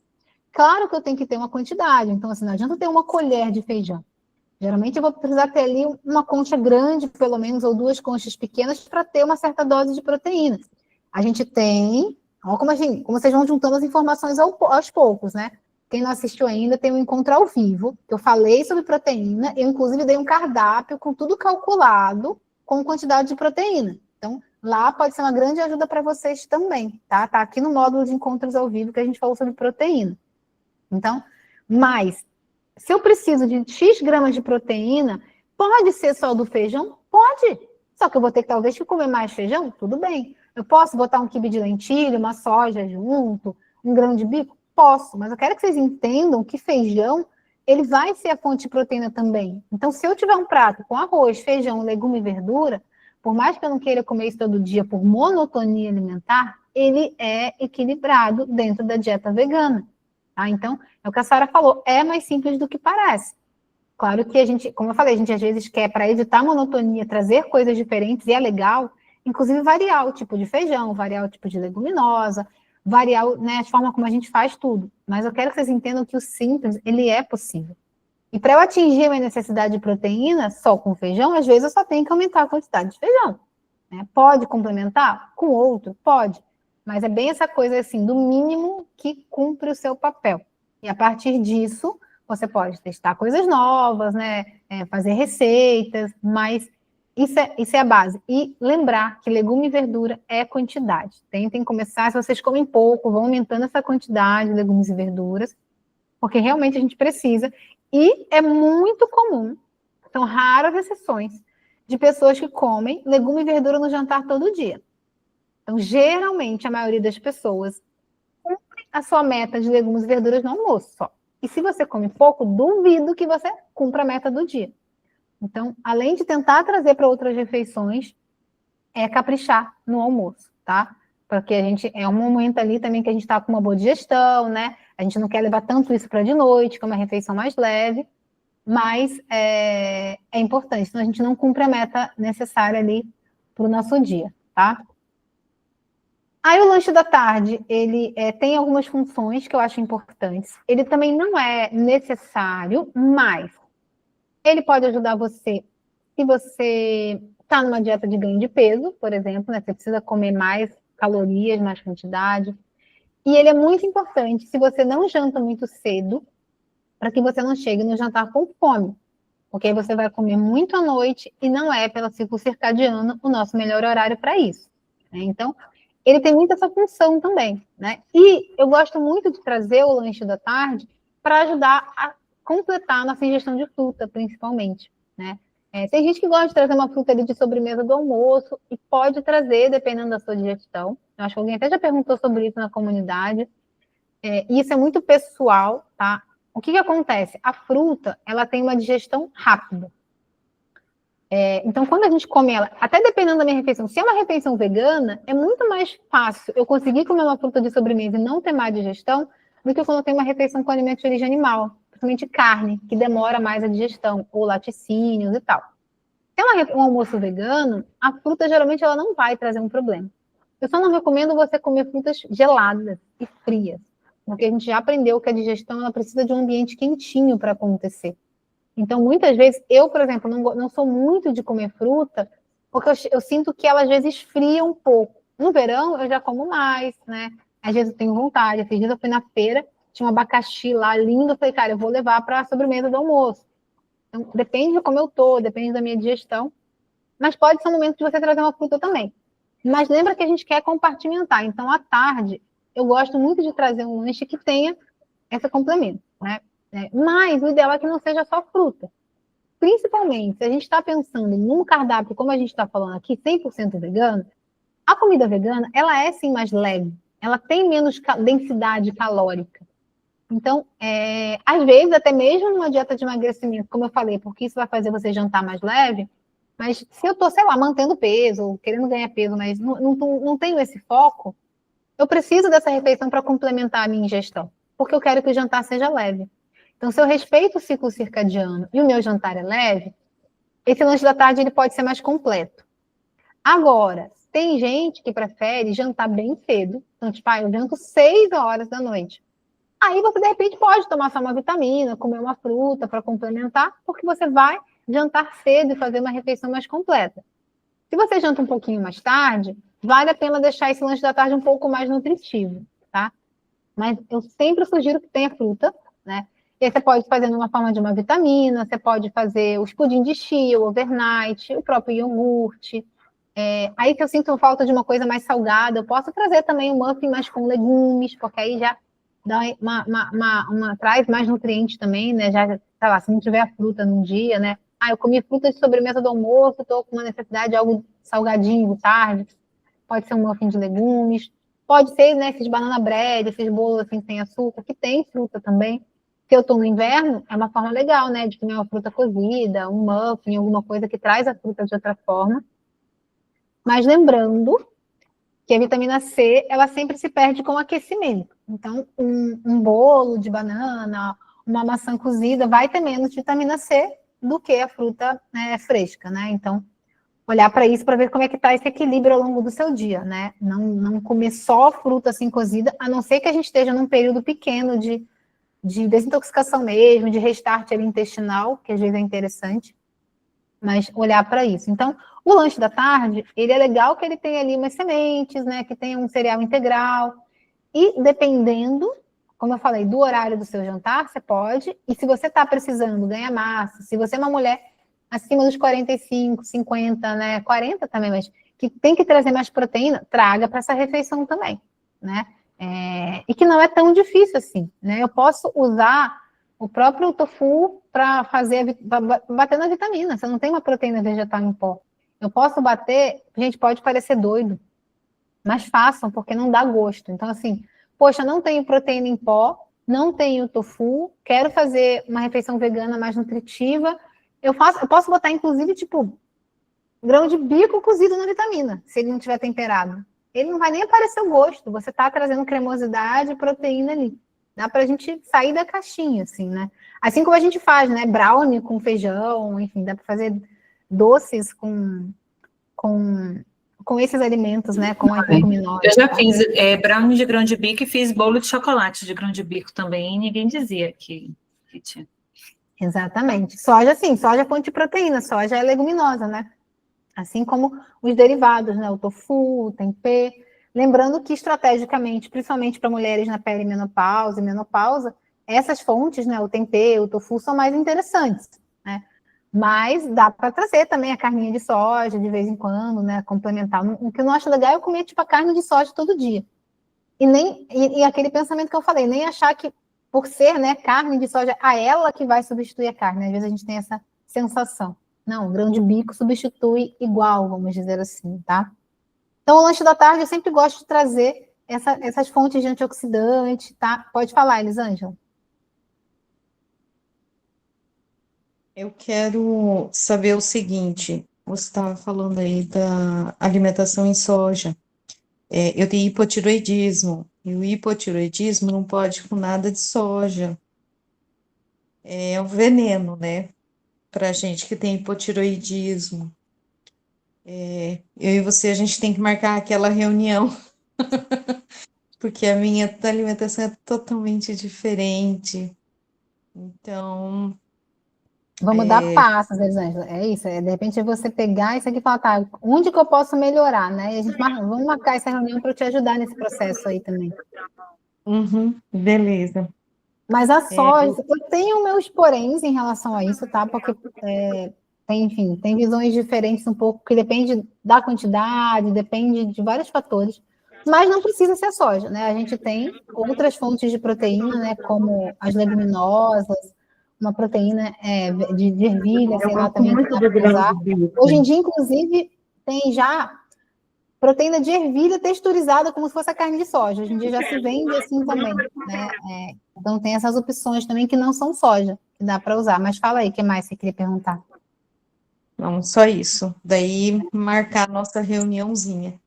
Claro que eu tenho que ter uma quantidade, então assim, não adianta ter uma colher de feijão. Geralmente eu vou precisar ter ali uma concha grande, pelo menos, ou 2 conchas pequenas, para ter uma certa dose de proteína. A gente tem, olha como vocês vão juntando as informações aos poucos, né? Quem não assistiu ainda, tem um encontro ao vivo, que eu falei sobre proteína, eu inclusive dei um cardápio com tudo calculado, com quantidade de proteína. Então, lá pode ser uma grande ajuda para vocês também, tá? Tá aqui no módulo de encontros ao vivo que a gente falou sobre proteína. Então, mas, se eu preciso de X gramas de proteína, pode ser só do feijão? Pode. Só que eu vou ter que talvez comer mais feijão? Tudo bem. Eu posso botar um quibe de lentilha, uma soja junto, um grão de bico? Posso, mas eu quero que vocês entendam que feijão, ele vai ser a fonte de proteína também. Então, se eu tiver um prato com arroz, feijão, legume e verdura, por mais que eu não queira comer isso todo dia por monotonia alimentar, ele é equilibrado dentro da dieta vegana. Tá? Então, é o que a Sara falou, é mais simples do que parece. Claro que a gente, como eu falei, a gente às vezes quer, para evitar a monotonia, trazer coisas diferentes, e é legal, inclusive variar o tipo de feijão, variar o tipo de leguminosa, variar, né, a forma como a gente faz tudo. Mas eu quero que vocês entendam que o simples, ele é possível. E para eu atingir a minha necessidade de proteína só com feijão, às vezes eu só tenho que aumentar a quantidade de feijão. Né? Pode complementar com outro? Pode. Mas é bem essa coisa assim, do mínimo que cumpre o seu papel. E a partir disso, você pode testar coisas novas, né? Fazer receitas, mas isso é a base. E lembrar que legume e verdura é quantidade. Tentem começar, se vocês comem pouco, vão aumentando essa quantidade de legumes e verduras, porque realmente a gente precisa. E é muito comum, são raras exceções, de pessoas que comem legume e verdura no jantar todo dia. Então, geralmente, a maioria das pessoas cumpre a sua meta de legumes e verduras no almoço só. E se você come pouco, duvido que você cumpra a meta do dia. Então, além de tentar trazer para outras refeições, é caprichar no almoço, tá? Porque a gente é um momento ali também que a gente está com uma boa digestão, né? A gente não quer levar tanto isso para de noite, que é uma refeição mais leve, mas é importante, senão a gente não cumpre a meta necessária ali para o nosso dia, tá? Aí o lanche da tarde, ele tem algumas funções que eu acho importantes. Ele também não é necessário, mas ele pode ajudar você, se você está numa dieta de ganho de peso, por exemplo, né? Você precisa comer mais calorias, mais quantidade. E ele é muito importante se você não janta muito cedo, para que você não chegue no jantar com fome. Porque aí você vai comer muito à noite e não é pelo ciclo circadiano o nosso melhor horário para isso. Né? Então, ele tem muito essa função também, né? E eu gosto muito de trazer o lanche da tarde para ajudar a completar a nossa ingestão de fruta, principalmente, né? Tem gente que gosta de trazer uma fruta ali de sobremesa do almoço e pode trazer, dependendo da sua digestão. Eu acho que alguém até já perguntou sobre isso na comunidade. Isso é muito pessoal, tá? O que acontece? A fruta, ela tem uma digestão rápida. Então, quando a gente come ela, até dependendo da minha refeição, se é uma refeição vegana, é muito mais fácil eu conseguir comer uma fruta de sobremesa e não ter má digestão do que quando eu tenho uma refeição com alimentos de origem animal, principalmente carne, que demora mais a digestão, ou laticínios e tal. Se é um almoço vegano, a fruta geralmente ela não vai trazer um problema. Eu só não recomendo você comer frutas geladas e frias, porque a gente já aprendeu que a digestão ela precisa de um ambiente quentinho para acontecer. Então, muitas vezes, eu, por exemplo, não sou muito de comer fruta, porque eu sinto que ela às vezes esfria um pouco. No verão, eu já como mais, né? Às vezes eu tenho vontade. Esses dias eu fui na feira, tinha um abacaxi lá lindo, eu falei, cara, eu vou levar para a sobremesa do almoço. Então, depende de como eu tô, depende da minha digestão, mas pode ser um momento de você trazer uma fruta também. Mas lembra que a gente quer compartimentar. Então, à tarde, eu gosto muito de trazer um lanche que tenha esse complemento, né? Mas o ideal é que não seja só fruta. Principalmente, se a gente está pensando num cardápio, como a gente está falando aqui, 100% vegano, a comida vegana, ela é sim mais leve. Ela tem menos densidade calórica. Então, às vezes, até mesmo numa dieta de emagrecimento, como eu falei, porque isso vai fazer você jantar mais leve, mas se eu estou, sei lá, mantendo peso, querendo ganhar peso, mas não tenho esse foco, eu preciso dessa refeição para complementar a minha ingestão, porque eu quero que o jantar seja leve. Então, se eu respeito o ciclo circadiano e o meu jantar é leve, esse lanche da tarde ele pode ser mais completo. Agora, tem gente que prefere jantar bem cedo. Então, tipo, eu janto 6 horas da noite. Aí você, de repente, pode tomar só uma vitamina, comer uma fruta para complementar, porque você vai jantar cedo e fazer uma refeição mais completa. Se você janta um pouquinho mais tarde, vale a pena deixar esse lanche da tarde um pouco mais nutritivo, tá? Mas eu sempre sugiro que tenha fruta, né? E aí você pode fazer numa forma de uma vitamina, você pode fazer os pudim de chia, o overnight, o próprio iogurte. Aí que eu sinto falta de uma coisa mais salgada, eu posso trazer também um muffin mais com legumes, porque aí já dá traz mais nutrientes também, né? Já, sei lá, se não tiver a fruta num dia, né? Eu comi fruta de sobremesa do almoço, estou com uma necessidade de algo salgadinho de tarde. Pode ser um muffin de legumes. Pode ser, né, esses banana bread, esses bolos assim sem açúcar, que tem fruta também. Se eu estou no inverno, é uma forma legal, né, de comer uma fruta cozida, um muffin, alguma coisa que traz a fruta de outra forma. Mas lembrando que a vitamina C, ela sempre se perde com o aquecimento. Então, um bolo de banana, uma maçã cozida, vai ter menos vitamina C do que a fruta fresca, né? Então, olhar para isso para ver como é que está esse equilíbrio ao longo do seu dia, né? Não comer só fruta assim cozida, a não ser que a gente esteja num período pequeno de desintoxicação mesmo, de restart ali intestinal, que às vezes é interessante, mas olhar para isso. Então, o lanche da tarde, ele é legal que ele tenha ali umas sementes, né? Que tenha um cereal integral. E dependendo, como eu falei, do horário do seu jantar, você pode. E se você está precisando ganhar massa, se você é uma mulher acima dos 45, 50, né? 40 também, mas que tem que trazer mais proteína, traga para essa refeição também, né? E que não é tão difícil assim, né? Eu posso usar o próprio tofu para bater na vitamina. Você não tem uma proteína vegetal em pó. Eu posso bater, gente, pode parecer doido, mas façam, porque não dá gosto. Então, assim, poxa, não tenho proteína em pó, não tenho tofu, quero fazer uma refeição vegana mais nutritiva. Eu posso botar, inclusive, tipo, grão de bico cozido na vitamina, se ele não tiver temperado. Ele não vai nem aparecer o gosto, você está trazendo cremosidade e proteína ali. Dá para a gente sair da caixinha, assim, né? Assim como a gente faz, né? Brownie com feijão, enfim, dá para fazer doces com esses alimentos, né? Com as leguminosas. Eu já fiz brownie de grão de bico e fiz bolo de chocolate de grão de bico também, e ninguém dizia que tinha. Exatamente. Soja, sim, soja é fonte de proteína, soja é leguminosa, né? Assim como os derivados, né? O tofu, o tempê. Lembrando que, estrategicamente, principalmente para mulheres na perimenopausa e menopausa, essas fontes, né? O tempê, o tofu, são mais interessantes, né? Mas dá para trazer também a carninha de soja de vez em quando, né? Complementar. O que eu não acho legal é eu comer tipo a carne de soja todo dia. E aquele pensamento que eu falei, nem achar que por ser, né, carne de soja, ela que vai substituir a carne. Às vezes a gente tem essa sensação. Não, o grão de bico substitui igual, vamos dizer assim, tá? Então, o lanche da tarde eu sempre gosto de trazer essas fontes de antioxidante, tá? Pode falar, Elisângela. Eu quero saber o seguinte, você estava falando aí da alimentação em soja. Eu tenho hipotiroidismo, e o hipotiroidismo não pode com nada de soja. É um veneno, né? Pra gente que tem hipotiroidismo. Eu e você, a gente tem que marcar aquela reunião porque a minha alimentação é totalmente diferente. Então, Vamos dar passos, Elisângela. É isso. De repente é você pegar isso aqui e falar, tá, onde que eu posso melhorar, né? E a gente vamos marcar essa reunião para eu te ajudar nesse processo aí também. beleza. Mas a soja, eu tenho meus poréns em relação a isso, tá? Porque tem visões diferentes um pouco, que depende da quantidade, depende de vários fatores. Mas não precisa ser a soja, né? A gente tem outras fontes de proteína, né? Como as leguminosas, uma proteína de ervilha, sei lá, também que dá para usar. Hoje em dia, inclusive, tem já proteína de ervilha texturizada como se fosse a carne de soja. Hoje em dia já se vende assim também, né? Então tem essas opções também que não são soja, que dá para usar. Mas fala aí, o que mais você queria perguntar? Não, só isso. Daí marcar a nossa reuniãozinha.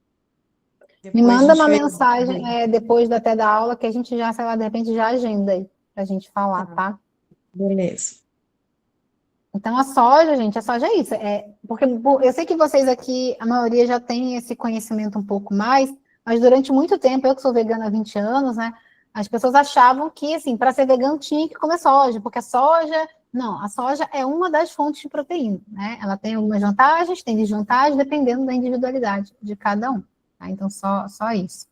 Me manda uma mensagem depois até da aula que a gente já, sei lá, de repente já agenda aí para a gente falar, tá? Beleza. Então, a soja, gente, a soja é isso. Porque eu sei que vocês aqui, a maioria já tem esse conhecimento um pouco mais, mas durante muito tempo, eu que sou vegana há 20 anos, né? As pessoas achavam que, assim, para ser vegano tinha que comer soja, porque a soja... Não, a soja é uma das fontes de proteína, né? Ela tem algumas vantagens, tem desvantagens, dependendo da individualidade de cada um. Tá? Então, só isso.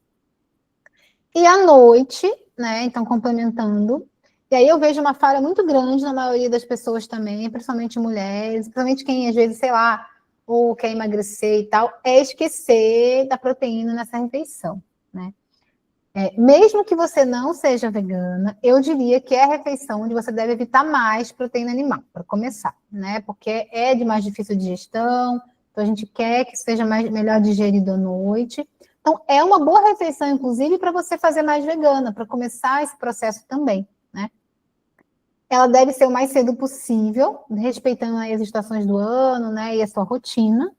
E à noite, né? Então, complementando, e aí eu vejo uma falha muito grande na maioria das pessoas também, principalmente mulheres, principalmente quem às vezes, sei lá, ou quer emagrecer e tal, é esquecer da proteína nessa refeição, né? Mesmo que você não seja vegana, eu diria que é a refeição onde você deve evitar mais proteína animal, para começar, né? Porque é de mais difícil digestão, então a gente quer que seja melhor digerido à noite. Então, é uma boa refeição, inclusive, para você fazer mais vegana, para começar esse processo também, né? Ela deve ser o mais cedo possível, respeitando aí as estações do ano, né, e a sua rotina,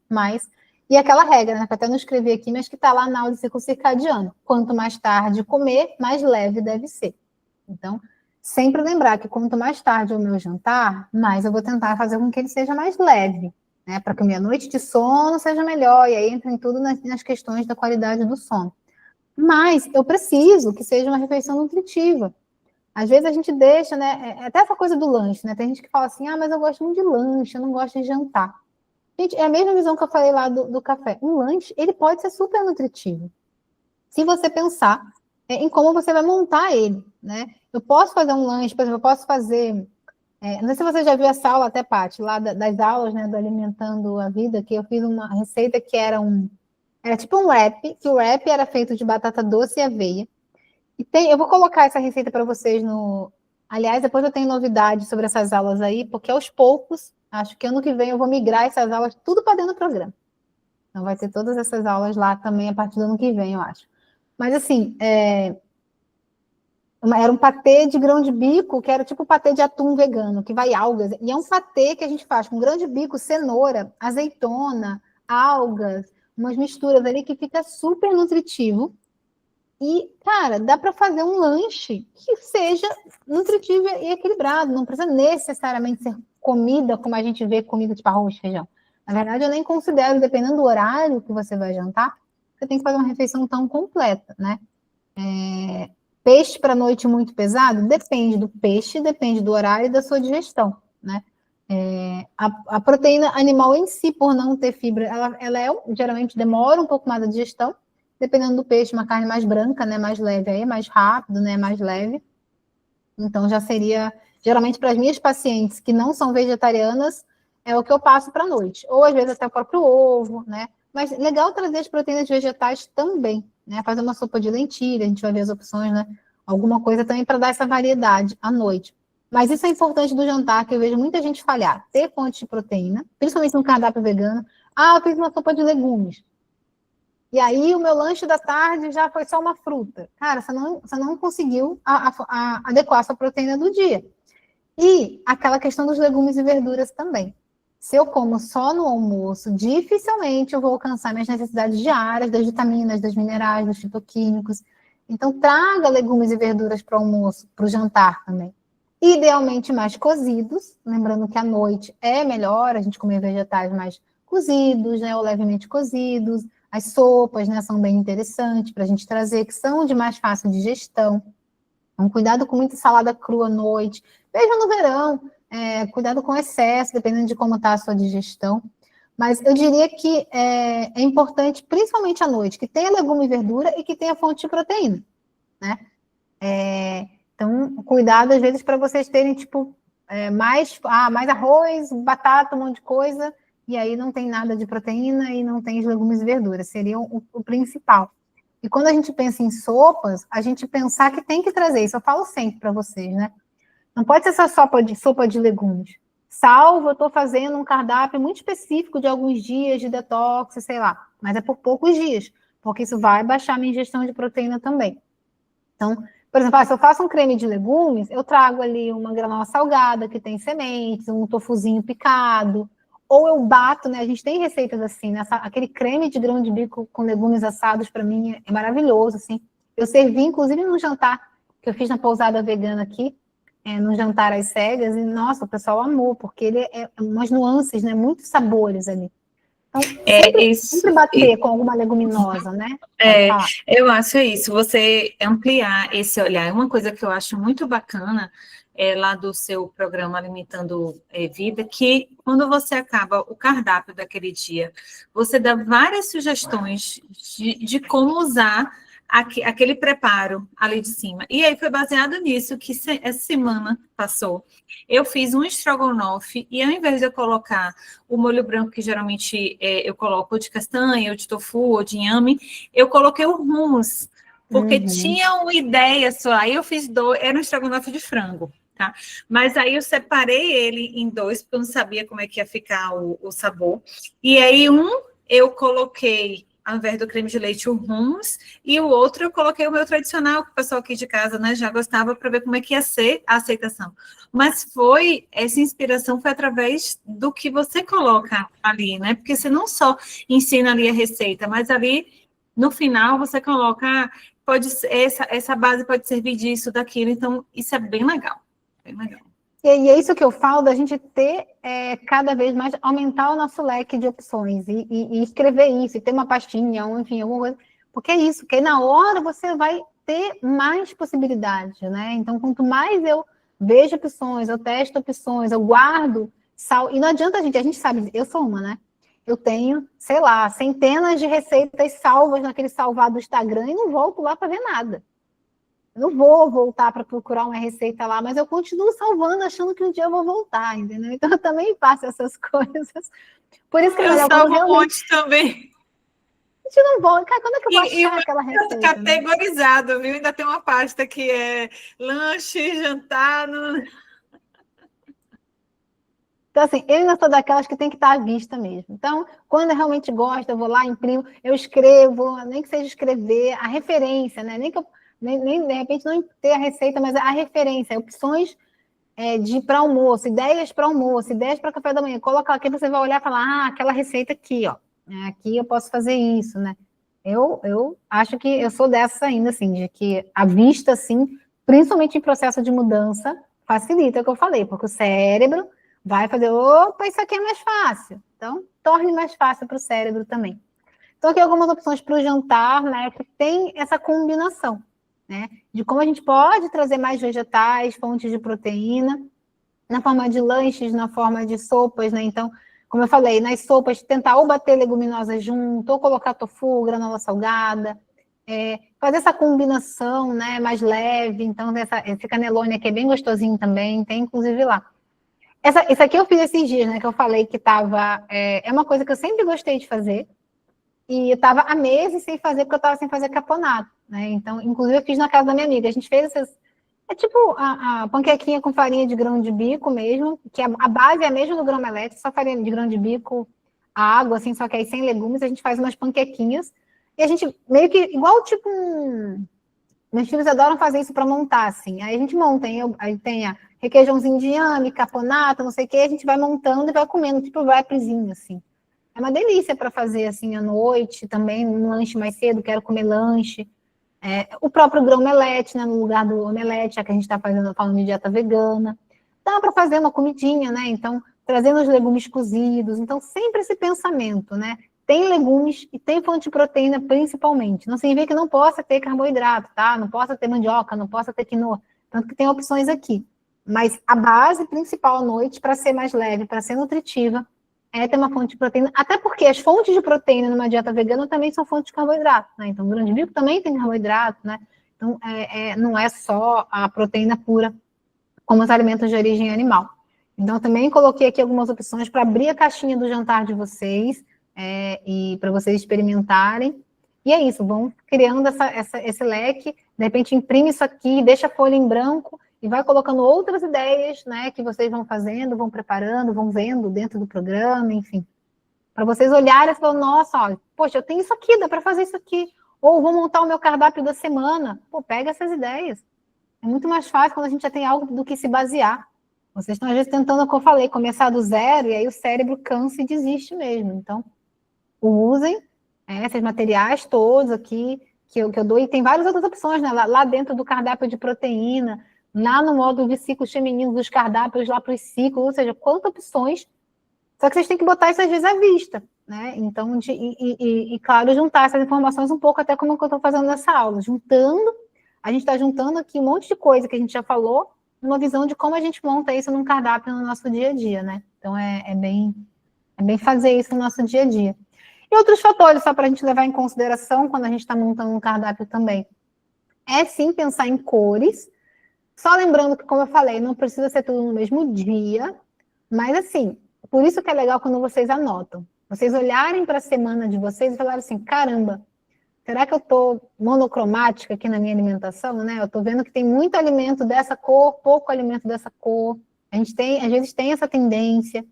e aquela regra, né, que eu até não escrevi aqui, mas que está lá na aula de ciclo circadiano. Quanto mais tarde comer, mais leve deve ser. Então, sempre lembrar que quanto mais tarde o meu jantar, mais eu vou tentar fazer com que ele seja mais leve, né, para que a minha noite de sono seja melhor, e aí entra em tudo nas questões da qualidade do sono. Mas eu preciso que seja uma refeição nutritiva. Às vezes a gente deixa, né? Até essa coisa do lanche, né? Tem gente que fala assim, mas eu gosto muito de lanche, eu não gosto de jantar. Gente, é a mesma visão que eu falei lá do café. Um lanche, ele pode ser super nutritivo. Se você pensar em como você vai montar ele, né? Eu posso fazer um lanche, por exemplo, eu posso fazer... não sei se você já viu essa aula até, Paty, lá das aulas, né, do Alimentando a Vida, que eu fiz uma receita que era tipo um wrap, que o wrap era feito de batata doce e aveia. Eu vou colocar essa receita para vocês no... Aliás, depois eu tenho novidade sobre essas aulas aí, porque aos poucos, acho que ano que vem eu vou migrar essas aulas tudo para dentro do programa. Então vai ter todas essas aulas lá também a partir do ano que vem, eu acho. Mas assim, era um patê de grão de bico, que era tipo patê de atum vegano, que vai algas. E é um patê que a gente faz com grão de bico, cenoura, azeitona, algas, umas misturas ali que fica super nutritivo. E, cara, dá para fazer um lanche que seja nutritivo e equilibrado. Não precisa necessariamente ser comida como a gente vê comida tipo arroz, feijão. Na verdade, eu nem considero, dependendo do horário que você vai jantar, você tem que fazer uma refeição tão completa, né? Peixe para noite muito pesado? Depende do peixe, depende do horário e da sua digestão, né? A proteína animal em si, por não ter fibra, ela geralmente demora um pouco mais a digestão. Dependendo do peixe, uma carne mais branca, né, mais leve, aí é mais rápido, né, mais leve. Então, já seria, geralmente, para as minhas pacientes que não são vegetarianas, é o que eu passo para a noite. Ou, às vezes, até o próprio ovo, né? Mas legal trazer as proteínas vegetais também, né? Fazer uma sopa de lentilha, a gente vai ver as opções, né? Alguma coisa também para dar essa variedade à noite. Mas isso é importante do jantar, que eu vejo muita gente falhar. Ter fonte de proteína, principalmente no cardápio vegano. Eu fiz uma sopa de legumes. E aí o meu lanche da tarde já foi só uma fruta. Cara, você não conseguiu adequar a sua proteína do dia. E aquela questão dos legumes e verduras também. Se eu como só no almoço, dificilmente eu vou alcançar minhas necessidades diárias das vitaminas, dos minerais, dos fitoquímicos. Então, traga legumes e verduras para o almoço, para o jantar também. Idealmente mais cozidos, lembrando que à noite é melhor a gente comer vegetais mais cozidos, né, ou levemente cozidos. As sopas, né, são bem interessantes para a gente trazer, que são de mais fácil digestão. Então, cuidado com muita salada crua à noite. Veja no verão, cuidado com excesso, dependendo de como está a sua digestão. Mas eu diria que é importante, principalmente à noite, que tenha legume e verdura e que tenha fonte de proteína, né? Então, cuidado, às vezes, para vocês terem, tipo, mais arroz, batata, um monte de coisa, e aí não tem nada de proteína e não tem os legumes e verduras, seriam o principal. E quando a gente pensa em sopas, a gente pensar que tem que trazer, isso eu falo sempre para vocês, né? Não pode ser essa sopa de legumes. Salvo, eu estou fazendo um cardápio muito específico de alguns dias de detox, sei lá, mas é por poucos dias, porque isso vai baixar a minha ingestão de proteína também. Então, por exemplo, se eu faço um creme de legumes, eu trago ali uma granola salgada que tem sementes, um tofuzinho picado, ou eu bato, né? A gente tem receitas assim, né? Aquele creme de grão de bico com legumes assados, para mim, é maravilhoso, assim. Eu servi, inclusive, no jantar que eu fiz na pousada vegana aqui, no jantar às cegas, e, nossa, o pessoal amou, porque ele é umas nuances, né? Muitos sabores ali. Então, sempre bater com alguma leguminosa, né? Eu acho isso, você ampliar esse olhar. Uma coisa que eu acho muito bacana lá do seu programa Alimentando Vida, que quando você acaba o cardápio daquele dia, você dá várias sugestões de como usar aquele preparo ali de cima. E aí foi baseado nisso que essa semana passou. Eu fiz um estrogonofe e ao invés de eu colocar o molho branco, que geralmente eu coloco de castanha, ou de tofu, ou de inhame, eu coloquei o hummus, porque tinha uma ideia só. Aí eu fiz era um estrogonofe de frango, tá? Mas aí eu separei ele em dois, porque eu não sabia como é que ia ficar o sabor. E aí eu coloquei, ao invés do creme de leite, o hummus, e o outro eu coloquei o meu tradicional, que o pessoal aqui de casa, né, já gostava, para ver como é que ia ser a aceitação. Mas essa inspiração foi através do que você coloca ali, né? Porque você não só ensina ali a receita, mas ali, no final, você coloca, essa base pode servir disso, daquilo, então isso é bem legal, bem legal. E é isso que eu falo, da gente ter cada vez mais, aumentar o nosso leque de opções e escrever isso, e ter uma pastinha, ou enfim, alguma coisa, porque é isso, que aí na hora você vai ter mais possibilidades, né? Então, quanto mais eu vejo opções, eu testo opções, eu guardo, e não adianta a gente sabe, eu sou uma, né? Eu tenho, sei lá, centenas de receitas salvas naquele salvado do Instagram e não volto lá para ver nada. Eu não vou voltar para procurar uma receita lá, mas eu continuo salvando, achando que um dia eu vou voltar, entendeu? Então, eu também faço essas coisas. Por isso que eu salvo um monte também. A gente não volta. Cara, quando é que eu vou achar aquela receita? Categorizado, viu? Ainda tem uma pasta que é lanche, jantar... Então, assim, eu ainda sou daquelas que tem que estar à vista mesmo. Então, quando eu realmente gosto, eu vou lá, imprimo, eu escrevo, nem que seja escrever, a referência, né? Nem de repente não ter a receita, mas a referência, opções para almoço, ideias para almoço, ideias para café da manhã. Coloca aqui, você vai olhar e falar, aquela receita aqui, ó. Aqui eu posso fazer isso, né? Eu acho que eu sou dessa ainda, assim, de que a vista, assim, principalmente em processo de mudança, facilita o que eu falei, porque o cérebro vai fazer, opa, isso aqui é mais fácil. Então, torne mais fácil para o cérebro também. Então, aqui algumas opções para o jantar, né, que tem essa combinação, né, de como a gente pode trazer mais vegetais, fontes de proteína, na forma de lanches, na forma de sopas, né, então, como eu falei, nas sopas, tentar ou bater leguminosas junto, ou colocar tofu, granola salgada, fazer essa combinação, né, mais leve, então, esse canelone aqui é bem gostosinho também, tem inclusive lá. Isso aqui eu fiz esses dias, né, que eu falei que estava, é uma coisa que eu sempre gostei de fazer, e eu estava há meses sem fazer, porque eu estava sem fazer caponata, né? Então, inclusive, eu fiz na casa da minha amiga. A gente fez essas... É tipo a panquequinha com farinha de grão de bico mesmo, que a base é a mesma do grão omelete, só farinha de grão de bico, água, assim, só que aí sem legumes, a gente faz umas panquequinhas, e a gente meio que, igual tipo Meus filhos adoram fazer isso para montar, assim. Aí a gente monta, aí tem a requeijãozinho de inhame, caponata, não sei o quê, a gente vai montando e vai comendo, tipo wrapzinho, assim. É uma delícia para fazer assim à noite, também um lanche mais cedo, quero comer lanche. O próprio grão omelete, né, no lugar do omelete, já que a gente está falando de dieta vegana. Dá para fazer uma comidinha, né? Então, trazendo os legumes cozidos. Então, sempre esse pensamento, né? tem legumes e tem fonte de proteína principalmente. Não significa que não possa ter carboidrato, tá? Não possa ter mandioca, não possa ter quinoa. Tanto que tem opções aqui. Mas a base principal à noite, para ser mais leve, para ser nutritiva, é ter uma fonte de proteína. Até porque as fontes de proteína numa dieta vegana também são fontes de carboidrato, né? Então, o grão de bico também tem carboidrato, né? Então, não é só a proteína pura, como os alimentos de origem animal. Então, também coloquei aqui algumas opções para abrir a caixinha do jantar de vocês, e para vocês experimentarem. E é isso, vão criando esse leque, de repente imprime isso aqui, deixa a folha em branco e vai colocando outras ideias, né, que vocês vão fazendo, vão preparando, vão vendo dentro do programa, enfim. Para vocês olharem e falarem, nossa, ó, poxa, eu tenho isso aqui, dá para fazer isso aqui. Ou vou montar o meu cardápio da semana. Pô, pega essas ideias. É muito mais fácil quando a gente já tem algo do que se basear. Vocês estão, às vezes, tentando, como eu falei, começar do zero, e aí o cérebro cansa e desiste mesmo. Então, usem esses materiais todos aqui que eu dou, e tem várias outras opções, né? Lá dentro do cardápio de proteína, lá no módulo de ciclos femininos dos cardápios, lá para os ciclos, ou seja, quantas opções. Só que vocês têm que botar isso, às vezes, à vista, né? Então, claro, juntar essas informações um pouco, até como eu estou fazendo nessa aula. A gente está juntando aqui um monte de coisa que a gente já falou, numa visão de como a gente monta isso num cardápio no nosso dia a dia, né? Então, é bem fazer isso no nosso dia a dia. E outros fatores, só para a gente levar em consideração quando a gente está montando um cardápio também. É, sim, pensar em cores. Só lembrando que, como eu falei, não precisa ser tudo no mesmo dia, mas, assim, por isso que é legal quando vocês anotam. Vocês olharem para a semana de vocês e falarem assim, caramba, será que eu estou monocromática aqui na minha alimentação, né? Eu estou vendo que tem muito alimento dessa cor, pouco alimento dessa cor. A gente às vezes tem essa tendência.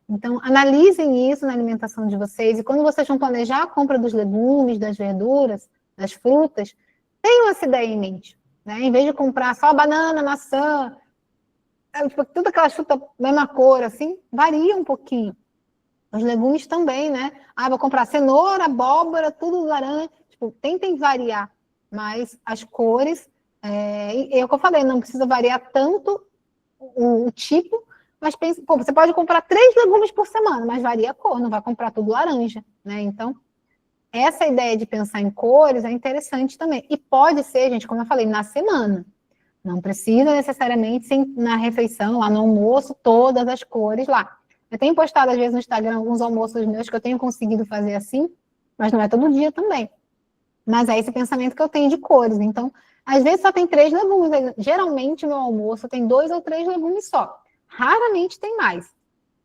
Então, analisem isso na alimentação de vocês. E quando vocês vão planejar a compra dos legumes, das verduras, das frutas, tenham essa ideia em mente, né? Em vez de comprar só banana, maçã, tudo aquela fruta mesma cor, assim, varia um pouquinho. Os legumes também, né? Vou comprar cenoura, abóbora, tudo laranja. Tentem variar, mas as cores, é o que eu falei, não precisa variar tanto o tipo, mas pense, você pode comprar 3 legumes por semana, mas varia a cor, não vai comprar tudo laranja, né? Então, essa ideia de pensar em cores é interessante também. E pode ser, gente, como eu falei, na semana. Não precisa necessariamente ser na refeição, lá no almoço, todas as cores lá. Eu tenho postado, às vezes, no Instagram, alguns almoços meus que eu tenho conseguido fazer assim, mas não é todo dia também. Mas é esse pensamento que eu tenho de cores. Então, às vezes só tem 3 legumes. Geralmente, meu almoço tem 2 ou 3 legumes só. Raramente tem mais.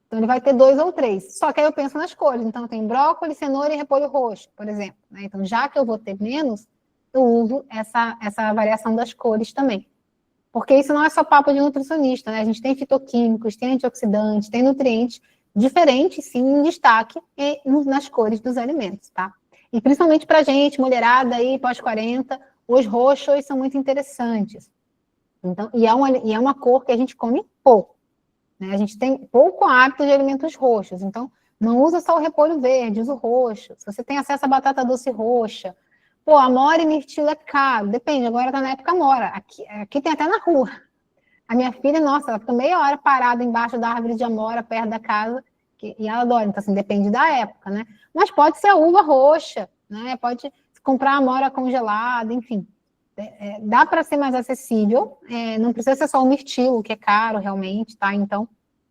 Então, ele vai ter 2 ou 3. Só que aí eu penso nas cores. Então, tem brócolis, cenoura e repolho roxo, por exemplo, né? Então, já que eu vou ter menos, eu uso essa variação das cores também. Porque isso não é só papo de nutricionista, né? A gente tem fitoquímicos, tem antioxidantes, tem nutrientes diferentes, sim, em destaque nas cores dos alimentos, tá? E principalmente para a gente, mulherada aí, pós-40, os roxos são muito interessantes. Então, e é uma cor que a gente come pouco, né? A gente tem pouco hábito de alimentos roxos. Então, não usa só o repolho verde, usa o roxo. Se você tem acesso à batata doce roxa, amora e mirtilo é caro. Depende, agora tá na época amora. Aqui tem até na rua. A minha filha, nossa, ela fica meia hora parada embaixo da árvore de amora, perto da casa, e ela adora. Então, assim, depende da época, né? Mas pode ser a uva roxa, né? Pode comprar amora congelada, enfim. Dá para ser mais acessível. Não precisa ser só o mirtilo, que é caro realmente, tá? Então,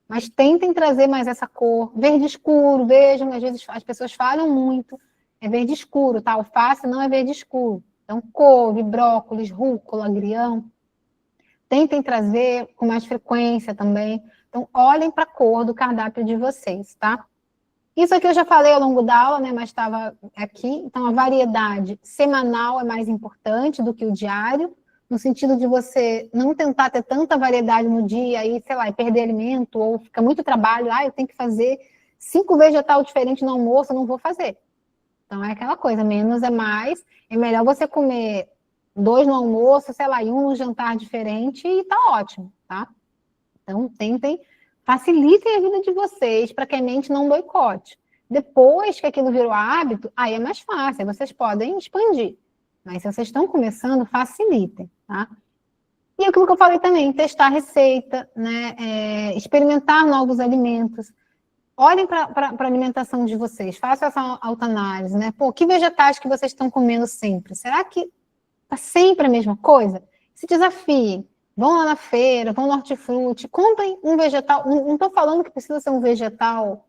mas tentem trazer mais essa cor. Verde escuro, vejam, às vezes as pessoas falam muito. É verde escuro, tá? Alface não é verde escuro. Então, couve, brócolis, rúcula, agrião. Tentem trazer com mais frequência também. Então, olhem para a cor do cardápio de vocês, tá? Isso aqui eu já falei ao longo da aula, né? Mas estava aqui. Então, a variedade semanal é mais importante do que o diário, no sentido de você não tentar ter tanta variedade no dia e, sei lá, e perder alimento, ou fica muito trabalho. Eu tenho que fazer 5 vegetal diferentes no almoço, eu não vou fazer. Então, é aquela coisa, menos é mais. É melhor você comer 2 no almoço, sei lá, e 1 no jantar diferente, e tá ótimo, tá? Então, facilitem a vida de vocês para que a mente não boicote. Depois que aquilo virou hábito, aí é mais fácil, aí vocês podem expandir. Mas se vocês estão começando, facilitem, tá? E aquilo que eu falei também, testar receita, né? Experimentar novos alimentos. olhem para a alimentação de vocês, façam essa autoanálise, né? Pô, que vegetais que vocês estão comendo sempre? Será que tá sempre a mesma coisa? Se desafiem, vão lá na feira, vão no hortifruti, comprem um vegetal, não estou falando que precisa ser um vegetal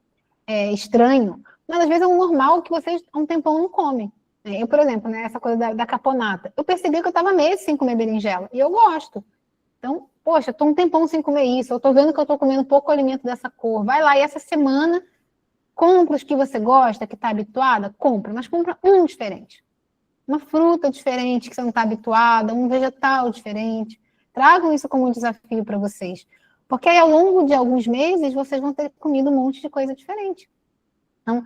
estranho, mas às vezes é um normal que vocês há um tempão não comem. Eu, por exemplo, né, essa coisa da caponata, eu percebi que eu estava meses sem comer berinjela, e eu gosto. Então, poxa, estou um tempão sem comer isso, eu estou vendo que eu estou comendo pouco alimento dessa cor. Vai lá, e essa semana, compra os que você gosta, que está habituada, compra, mas compra um diferente. Uma fruta diferente que você não está habituada, um vegetal diferente. Tragam isso como um desafio para vocês. Porque aí, ao longo de alguns meses, vocês vão ter comido um monte de coisa diferente. Então,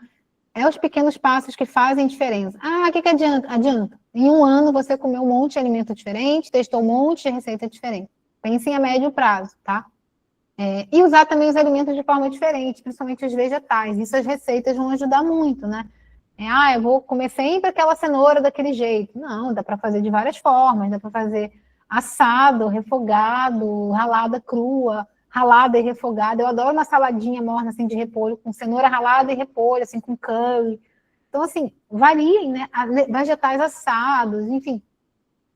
os pequenos passos que fazem diferença. Ah, o que adianta? Adianta. Em um ano, você comeu um monte de alimento diferente, testou um monte de receita diferente. Pensem a médio prazo, tá? E usar também os alimentos de forma diferente, principalmente os vegetais. Isso as receitas vão ajudar muito, né? Eu vou comer sempre aquela cenoura daquele jeito. Não, dá para fazer de várias formas. Dá para fazer assado, refogado, ralada crua, ralada e refogada. Eu adoro uma saladinha morna, assim, de repolho, com cenoura ralada e repolho, assim, com curry. Então, assim, variem, né? Vegetais assados, enfim.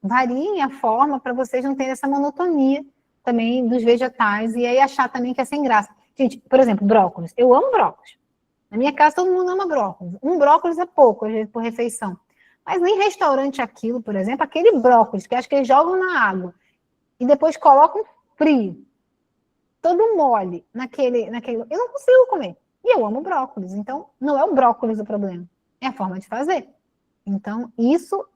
Variem a forma para vocês não terem essa monotonia também dos vegetais e aí achar também que é sem graça. Gente, por exemplo, brócolis. Eu amo brócolis. Na minha casa todo mundo ama brócolis. Um brócolis é pouco, às vezes, por refeição. Mas em restaurante aquilo, por exemplo, aquele brócolis que acho que eles jogam na água e depois colocam frio, todo mole naquele... Eu não consigo comer. E eu amo brócolis. Então, não é o brócolis o problema. É a forma de fazer. Então,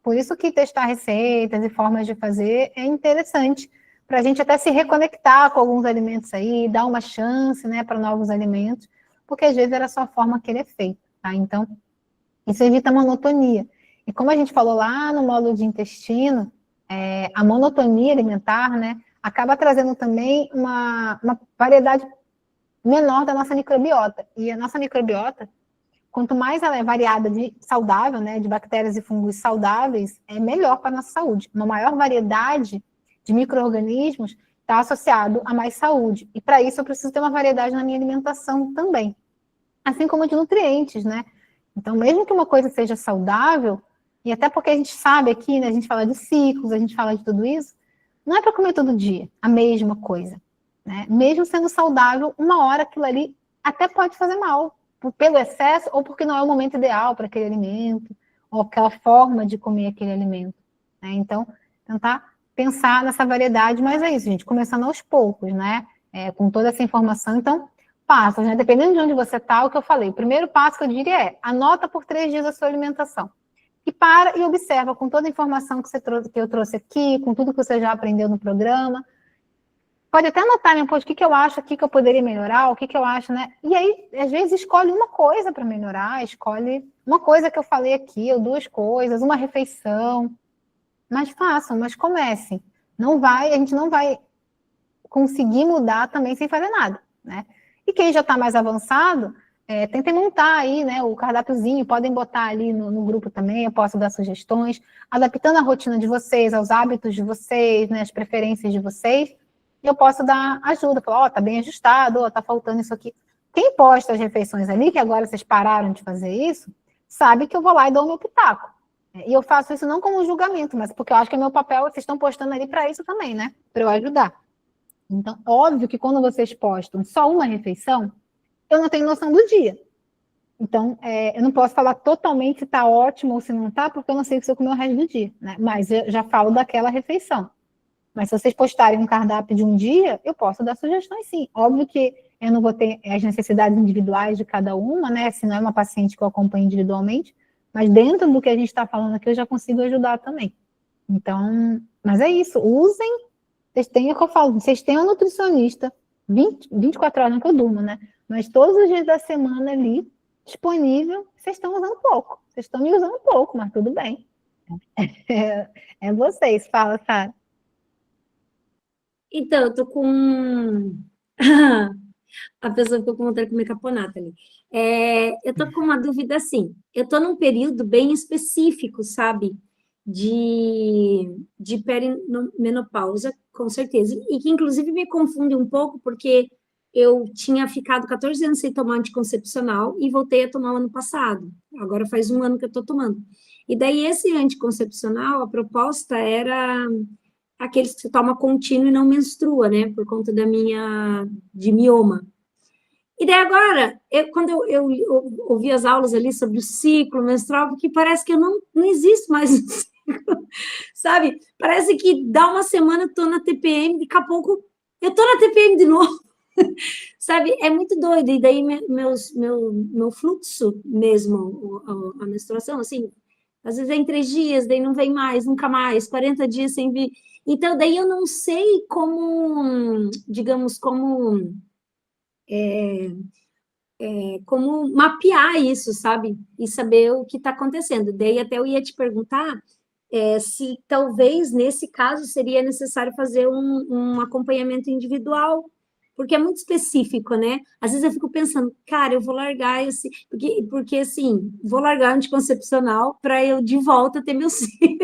por isso que testar receitas e formas de fazer é interessante, para a gente até se reconectar com alguns alimentos aí, dar uma chance, né, para novos alimentos, porque às vezes era só a forma que ele é feito, tá? Então, isso evita a monotonia. E como a gente falou lá no módulo de intestino, a monotonia alimentar, né, acaba trazendo também uma variedade menor da nossa microbiota. E a nossa microbiota, quanto mais ela é variada de saudável, né, de bactérias e fungos saudáveis, é melhor para a nossa saúde. Uma maior variedade de micro-organismos está associado a mais saúde. E para isso eu preciso ter uma variedade na minha alimentação também. Assim como de nutrientes, né? Então, mesmo que uma coisa seja saudável, e até porque a gente sabe aqui, né, a gente fala de ciclos, a gente fala de tudo isso, não é para comer todo dia a mesma coisa. Né? Mesmo sendo saudável, uma hora aquilo ali até pode fazer mal, pelo excesso ou porque não é o momento ideal para aquele alimento, ou aquela forma de comer aquele alimento. Né? Então, tentar pensar nessa variedade, mas é isso, gente, começando aos poucos, né? Com toda essa informação. Então, passos, né? Dependendo de onde você está, o que eu falei, o primeiro passo que eu diria é, anota por 3 dias a sua alimentação. E para e observa com toda a informação que eu trouxe aqui, com tudo que você já aprendeu no programa. Pode até anotar, né, o que eu acho aqui que eu poderia melhorar, o que eu acho, né? E aí, às vezes, escolhe uma coisa para melhorar, escolhe uma coisa que eu falei aqui, ou 2 coisas, uma refeição. Mas façam, mas comecem. A gente não vai conseguir mudar também sem fazer nada, né? E quem já está mais avançado, tentem montar aí, né, o cardápiozinho, podem botar ali no grupo também, eu posso dar sugestões, adaptando a rotina de vocês, aos hábitos de vocês, né, as preferências de vocês, e eu posso dar ajuda, falar, tá bem ajustado, tá faltando isso aqui. Quem posta as refeições ali, que agora vocês pararam de fazer isso, sabe que eu vou lá e dou o meu pitaco. E eu faço isso não como um julgamento, mas porque eu acho que é meu papel, vocês estão postando ali para isso também, né? Para eu ajudar. Então, óbvio que quando vocês postam só uma refeição, eu não tenho noção do dia. Então, eu não posso falar totalmente se está ótimo ou se não está, porque eu não sei se eu comer o resto do dia, né? Mas eu já falo daquela refeição. Mas se vocês postarem um cardápio de um dia, eu posso dar sugestões sim. Óbvio que eu não vou ter as necessidades individuais de cada uma, né? Se não é uma paciente que eu acompanho individualmente, mas dentro do que a gente está falando aqui, eu já consigo ajudar também. Então, mas é isso, usem, vocês têm o que eu falo, vocês têm um nutricionista, 24 horas, não que eu durmo, né? Mas todos os dias da semana ali, disponível, vocês estão usando pouco. Vocês estão me usando pouco, mas tudo bem. É vocês, fala, Sara. Então, eu tô com... A pessoa ficou com vontade de comer caponata ali. Eu tô com uma dúvida assim. Eu tô num período bem específico, sabe? De perimenopausa, com certeza. E que, inclusive, me confunde um pouco, porque eu tinha ficado 14 anos sem tomar anticoncepcional e voltei a tomar o ano passado. Agora faz um ano que eu estou tomando. E daí, esse anticoncepcional, a proposta era aqueles que você toma contínuo e não menstrua, né? Por conta de mioma. E daí agora, quando eu ouvi as aulas ali sobre o ciclo menstrual, porque parece que eu não existe mais um ciclo, sabe? Parece que dá uma semana eu tô na TPM, daqui a pouco eu tô na TPM de novo, sabe? É muito doido. E daí meu fluxo mesmo, a menstruação, assim, às vezes é em 3 dias, daí não vem mais, nunca mais, 40 dias sem vir. Então, daí eu não sei como, digamos, como mapear isso, sabe? E saber o que está acontecendo. Daí até eu ia te perguntar se talvez nesse caso seria necessário fazer um acompanhamento individual, porque é muito específico, né? Às vezes eu fico pensando, cara, eu vou largar esse, porque assim, vou largar o anticoncepcional para eu de volta ter meu ciclo,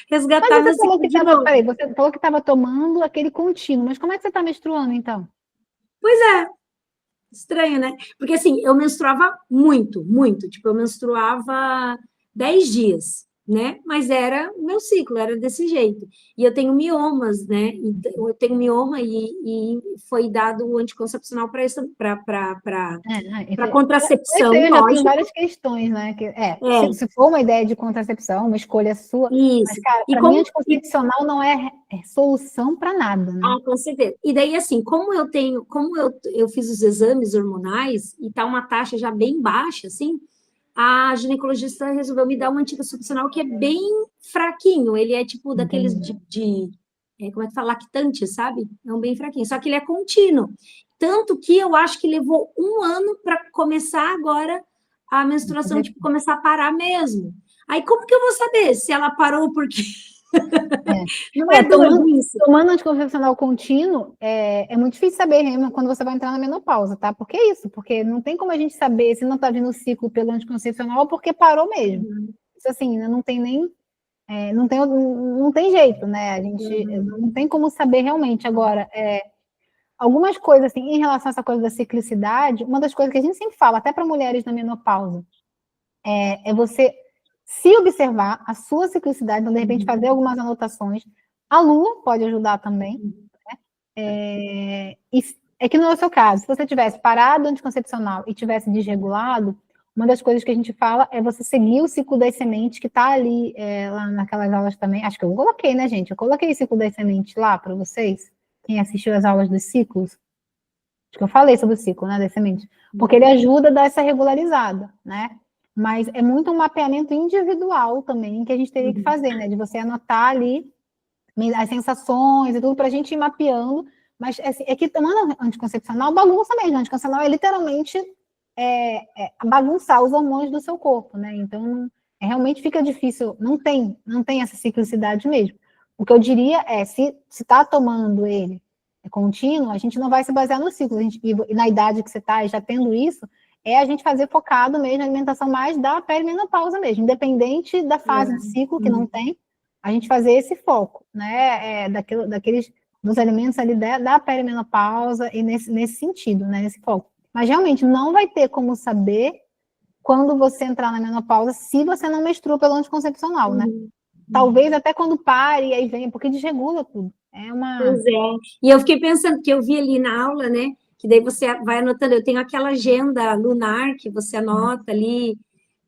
resgatar meu ciclo de novo. Peraí, você falou que estava tomando aquele contínuo, mas como é que você está menstruando, então? Pois é. Estranho, né? Porque assim, eu menstruava muito, muito. Tipo, eu menstruava 10 dias, né? Mas era o meu ciclo, era desse jeito. E eu tenho miomas, né? Eu tenho mioma e foi dado o anticoncepcional para isso, para contracepção, eu já tenho lógico. várias questões, né? É. Se for uma ideia de contracepção, uma escolha sua, Isso. mas, cara, E para mim, anticoncepcional não é solução para nada, né? Ah, com certeza. E daí, assim, como eu fiz os exames hormonais e tá uma taxa já bem baixa, assim, a ginecologista resolveu me dar um anticoncepcional que é bem fraquinho. Ele é tipo daqueles como é que fala? Lactante, sabe? É um bem fraquinho. Só que ele é contínuo. Tanto que eu acho que levou um ano para começar agora a menstruação, tipo, começar a parar mesmo. Aí, como que eu vou saber se ela parou porque... Não é doido isso. Tomando anticoncepcional contínuo, é muito difícil saber quando você vai entrar na menopausa, tá? Por que isso? Porque não tem como a gente saber se não está vindo o ciclo pelo anticoncepcional ou porque parou mesmo. Isso assim, não tem nem... não tem jeito, né? A gente não tem como saber realmente. Agora, algumas coisas, assim, em relação a essa coisa da ciclicidade, uma das coisas que a gente sempre fala, até para mulheres na menopausa, é você se observar a sua ciclicidade, então, de repente, fazer algumas anotações. A lua pode ajudar também, né? É que não é o seu caso. Se você tivesse parado o anticoncepcional e tivesse desregulado, uma das coisas que a gente fala é você seguir o ciclo das sementes, que está ali, lá naquelas aulas também. Acho que eu coloquei, né, gente? Eu coloquei o ciclo das sementes lá para vocês, quem assistiu as aulas dos ciclos. Acho que eu falei sobre o ciclo, né, das sementes. Porque ele ajuda a dar essa regularizada, né? Mas é muito um mapeamento individual também que a gente teria que fazer, né? De você anotar ali as sensações e tudo para a gente ir mapeando. Mas é que tomando anticoncepcional, bagunça mesmo. Anticoncepcional é literalmente bagunçar os hormônios do seu corpo, né? Então, realmente fica difícil. Não tem essa ciclicidade mesmo. O que eu diria é, se está tomando ele contínuo, a gente não vai se basear no ciclo. E na idade que você está, já tendo isso, a gente fazer focado mesmo na alimentação mais da perimenopausa mesmo, independente da fase de ciclo que não tem, a gente fazer esse foco, né, dos alimentos ali da perimenopausa e nesse sentido, né, nesse foco. Mas realmente não vai ter como saber quando você entrar na menopausa se você não menstrua pelo anticoncepcional, né? Talvez até quando pare, aí vem, porque desregula tudo. Pois é. E eu fiquei pensando, que eu vi ali na aula, né? Que daí você vai anotando. Eu tenho aquela agenda lunar que você anota ali.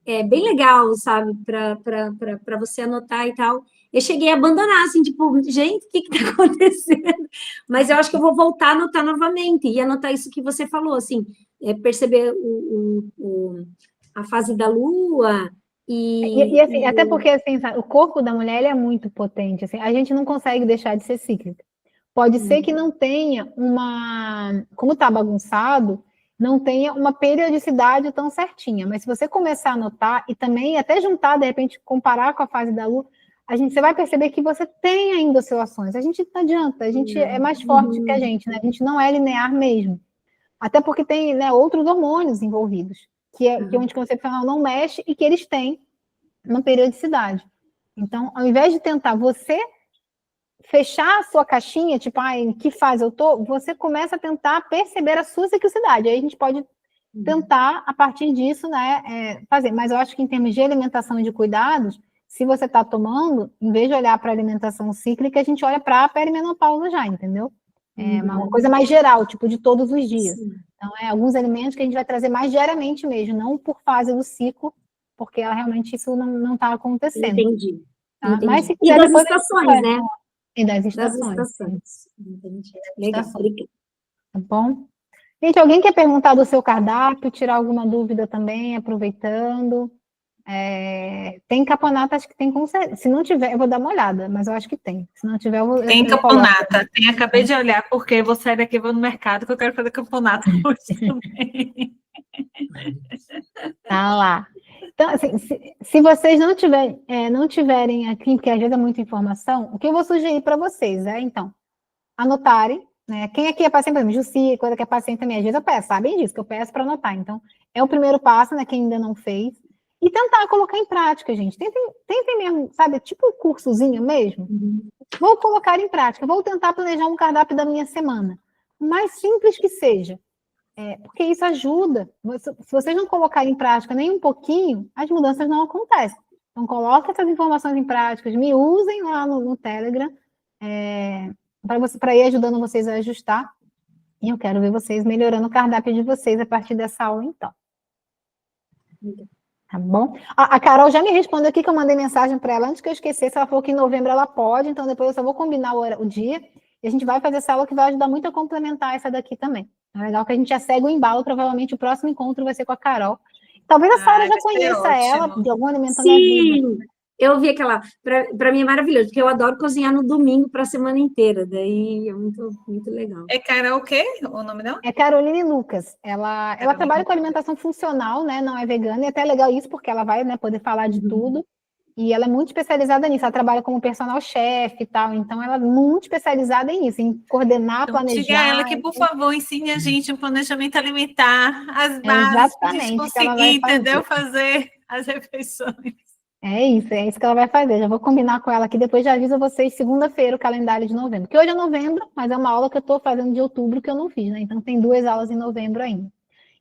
É bem legal, sabe? Para você anotar e tal. Eu cheguei a abandonar, assim, tipo, gente, o que está acontecendo? Mas eu acho que eu vou voltar a anotar novamente e anotar isso que você falou, assim, perceber a fase da lua. Assim, até porque assim, o corpo da mulher ele é muito potente, assim, a gente não consegue deixar de ser cíclica. Pode ser que não tenha como está bagunçado, não tenha uma periodicidade tão certinha, mas se você começar a anotar e também até juntar, de repente, comparar com a fase da lua, você vai perceber que você tem ainda oscilações. A gente não adianta, a gente é mais forte que a gente, né? A gente não é linear mesmo. Até porque tem, né, outros hormônios envolvidos, que o anticoncepcional não mexe e que eles têm uma periodicidade. Então, ao invés de tentar você fechar a sua caixinha, tipo, em que fase eu tô, você começa a tentar perceber a sua ciclicidade. Aí a gente pode tentar, a partir disso, né, fazer. Mas eu acho que em termos de alimentação e de cuidados, se você está tomando, em vez de olhar para a alimentação cíclica, a gente olha para a perimenopausa já, entendeu? É uma coisa mais geral, tipo, de todos os dias. Sim. Então, alguns alimentos que a gente vai trazer mais diariamente mesmo, não por fase do ciclo, porque realmente isso não está acontecendo. Entendi. Tá? Entendi. Mas se E quiser, das depois estações, né? E das Das estações. estações. Entendi. Legal. Estações. Obrigada. Tá bom? Gente, alguém quer perguntar do seu cardápio, tirar alguma dúvida também, aproveitando? Tem caponata, acho que tem com certeza. Se não tiver, eu vou dar uma olhada, mas eu acho que tem. Se não tiver, Tem eu coloco. camponata. Acabei de olhar, porque eu vou sair daqui, vou no mercado, que eu quero fazer camponata hoje também. Tá lá. Então, assim, se vocês não tiverem aqui, porque às vezes é muita informação, o que eu vou sugerir para vocês então, anotarem, né? Quem aqui é paciente, por exemplo, Jussi, coisa que é paciente também, às vezes eu peço, sabem disso, que eu peço para anotar. Então, é o primeiro passo, né? Quem ainda não fez. E tentar colocar em prática, gente. Tentem mesmo, sabe? Tipo um cursozinho mesmo. Vou colocar em prática. Vou tentar planejar um cardápio da minha semana. O mais simples que seja. Porque isso ajuda. Se vocês não colocarem em prática nem um pouquinho, as mudanças não acontecem. Então, coloquem essas informações em prática. Me usem lá no Telegram para ir ajudando vocês a ajustar. E eu quero ver vocês melhorando o cardápio de vocês a partir dessa aula, então. Tá bom? A Carol já me respondeu aqui que eu mandei mensagem para ela antes que eu esquecesse. Ela falou que em novembro ela pode, então depois eu só vou combinar o dia e a gente vai fazer essa aula que vai ajudar muito a complementar essa daqui também. É legal que a gente já segue o embalo. Provavelmente o próximo encontro vai ser com a Carol. Talvez a Sara já conheça ela de algum Alimentando a Vida. Sim, eu vi aquela. Para mim é maravilhoso, porque eu adoro cozinhar no domingo para a semana inteira. Daí é muito, muito legal. É Carol o quê? O nome dela? É Caroline Lucas. Ela trabalha com alimentação funcional, né? Não é vegana, e até legal isso, porque ela vai, né, poder falar de tudo. E ela é muito especializada nisso. Ela trabalha como personal chefe e tal. Então, ela é muito especializada nisso, em coordenar, Então, planejar. diga a ela que, por favor, ensine a gente um planejamento alimentar, as bases, para a gente Exatamente o que ela vai conseguir, entendeu? Fazer as refeições. É isso que ela vai fazer. Já vou combinar com ela aqui, depois já aviso vocês segunda-feira o calendário de novembro. Que hoje é novembro, mas é uma aula que eu estou fazendo de outubro que eu não fiz, né? Então tem 2 aulas em novembro ainda.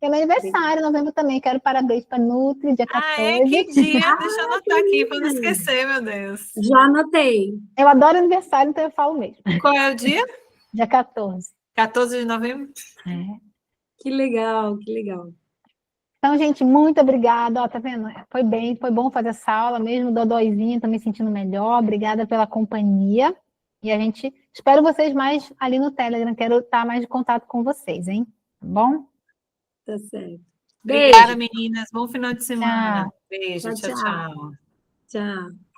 E é meu aniversário, novembro também. Quero parabéns para Nutri, dia 14. Que dia? Deixa eu anotar aqui para não esquecer, meu Deus. Já anotei. Eu adoro aniversário, então eu falo mesmo. Qual é o dia? Dia 14. 14 de novembro? Que legal, que legal. Então, gente, muito obrigada. Ó, tá vendo? Foi bom fazer essa aula, mesmo dodóizinha, tô me sentindo melhor. Obrigada pela companhia. E a gente espero vocês mais ali no Telegram. Quero estar mais em contato com vocês, hein? Tá bom? Tá certo. Obrigada, meninas. Bom final de semana. Tchau. Beijo. Tchau, Tchau, tchau. tchau. Tchau.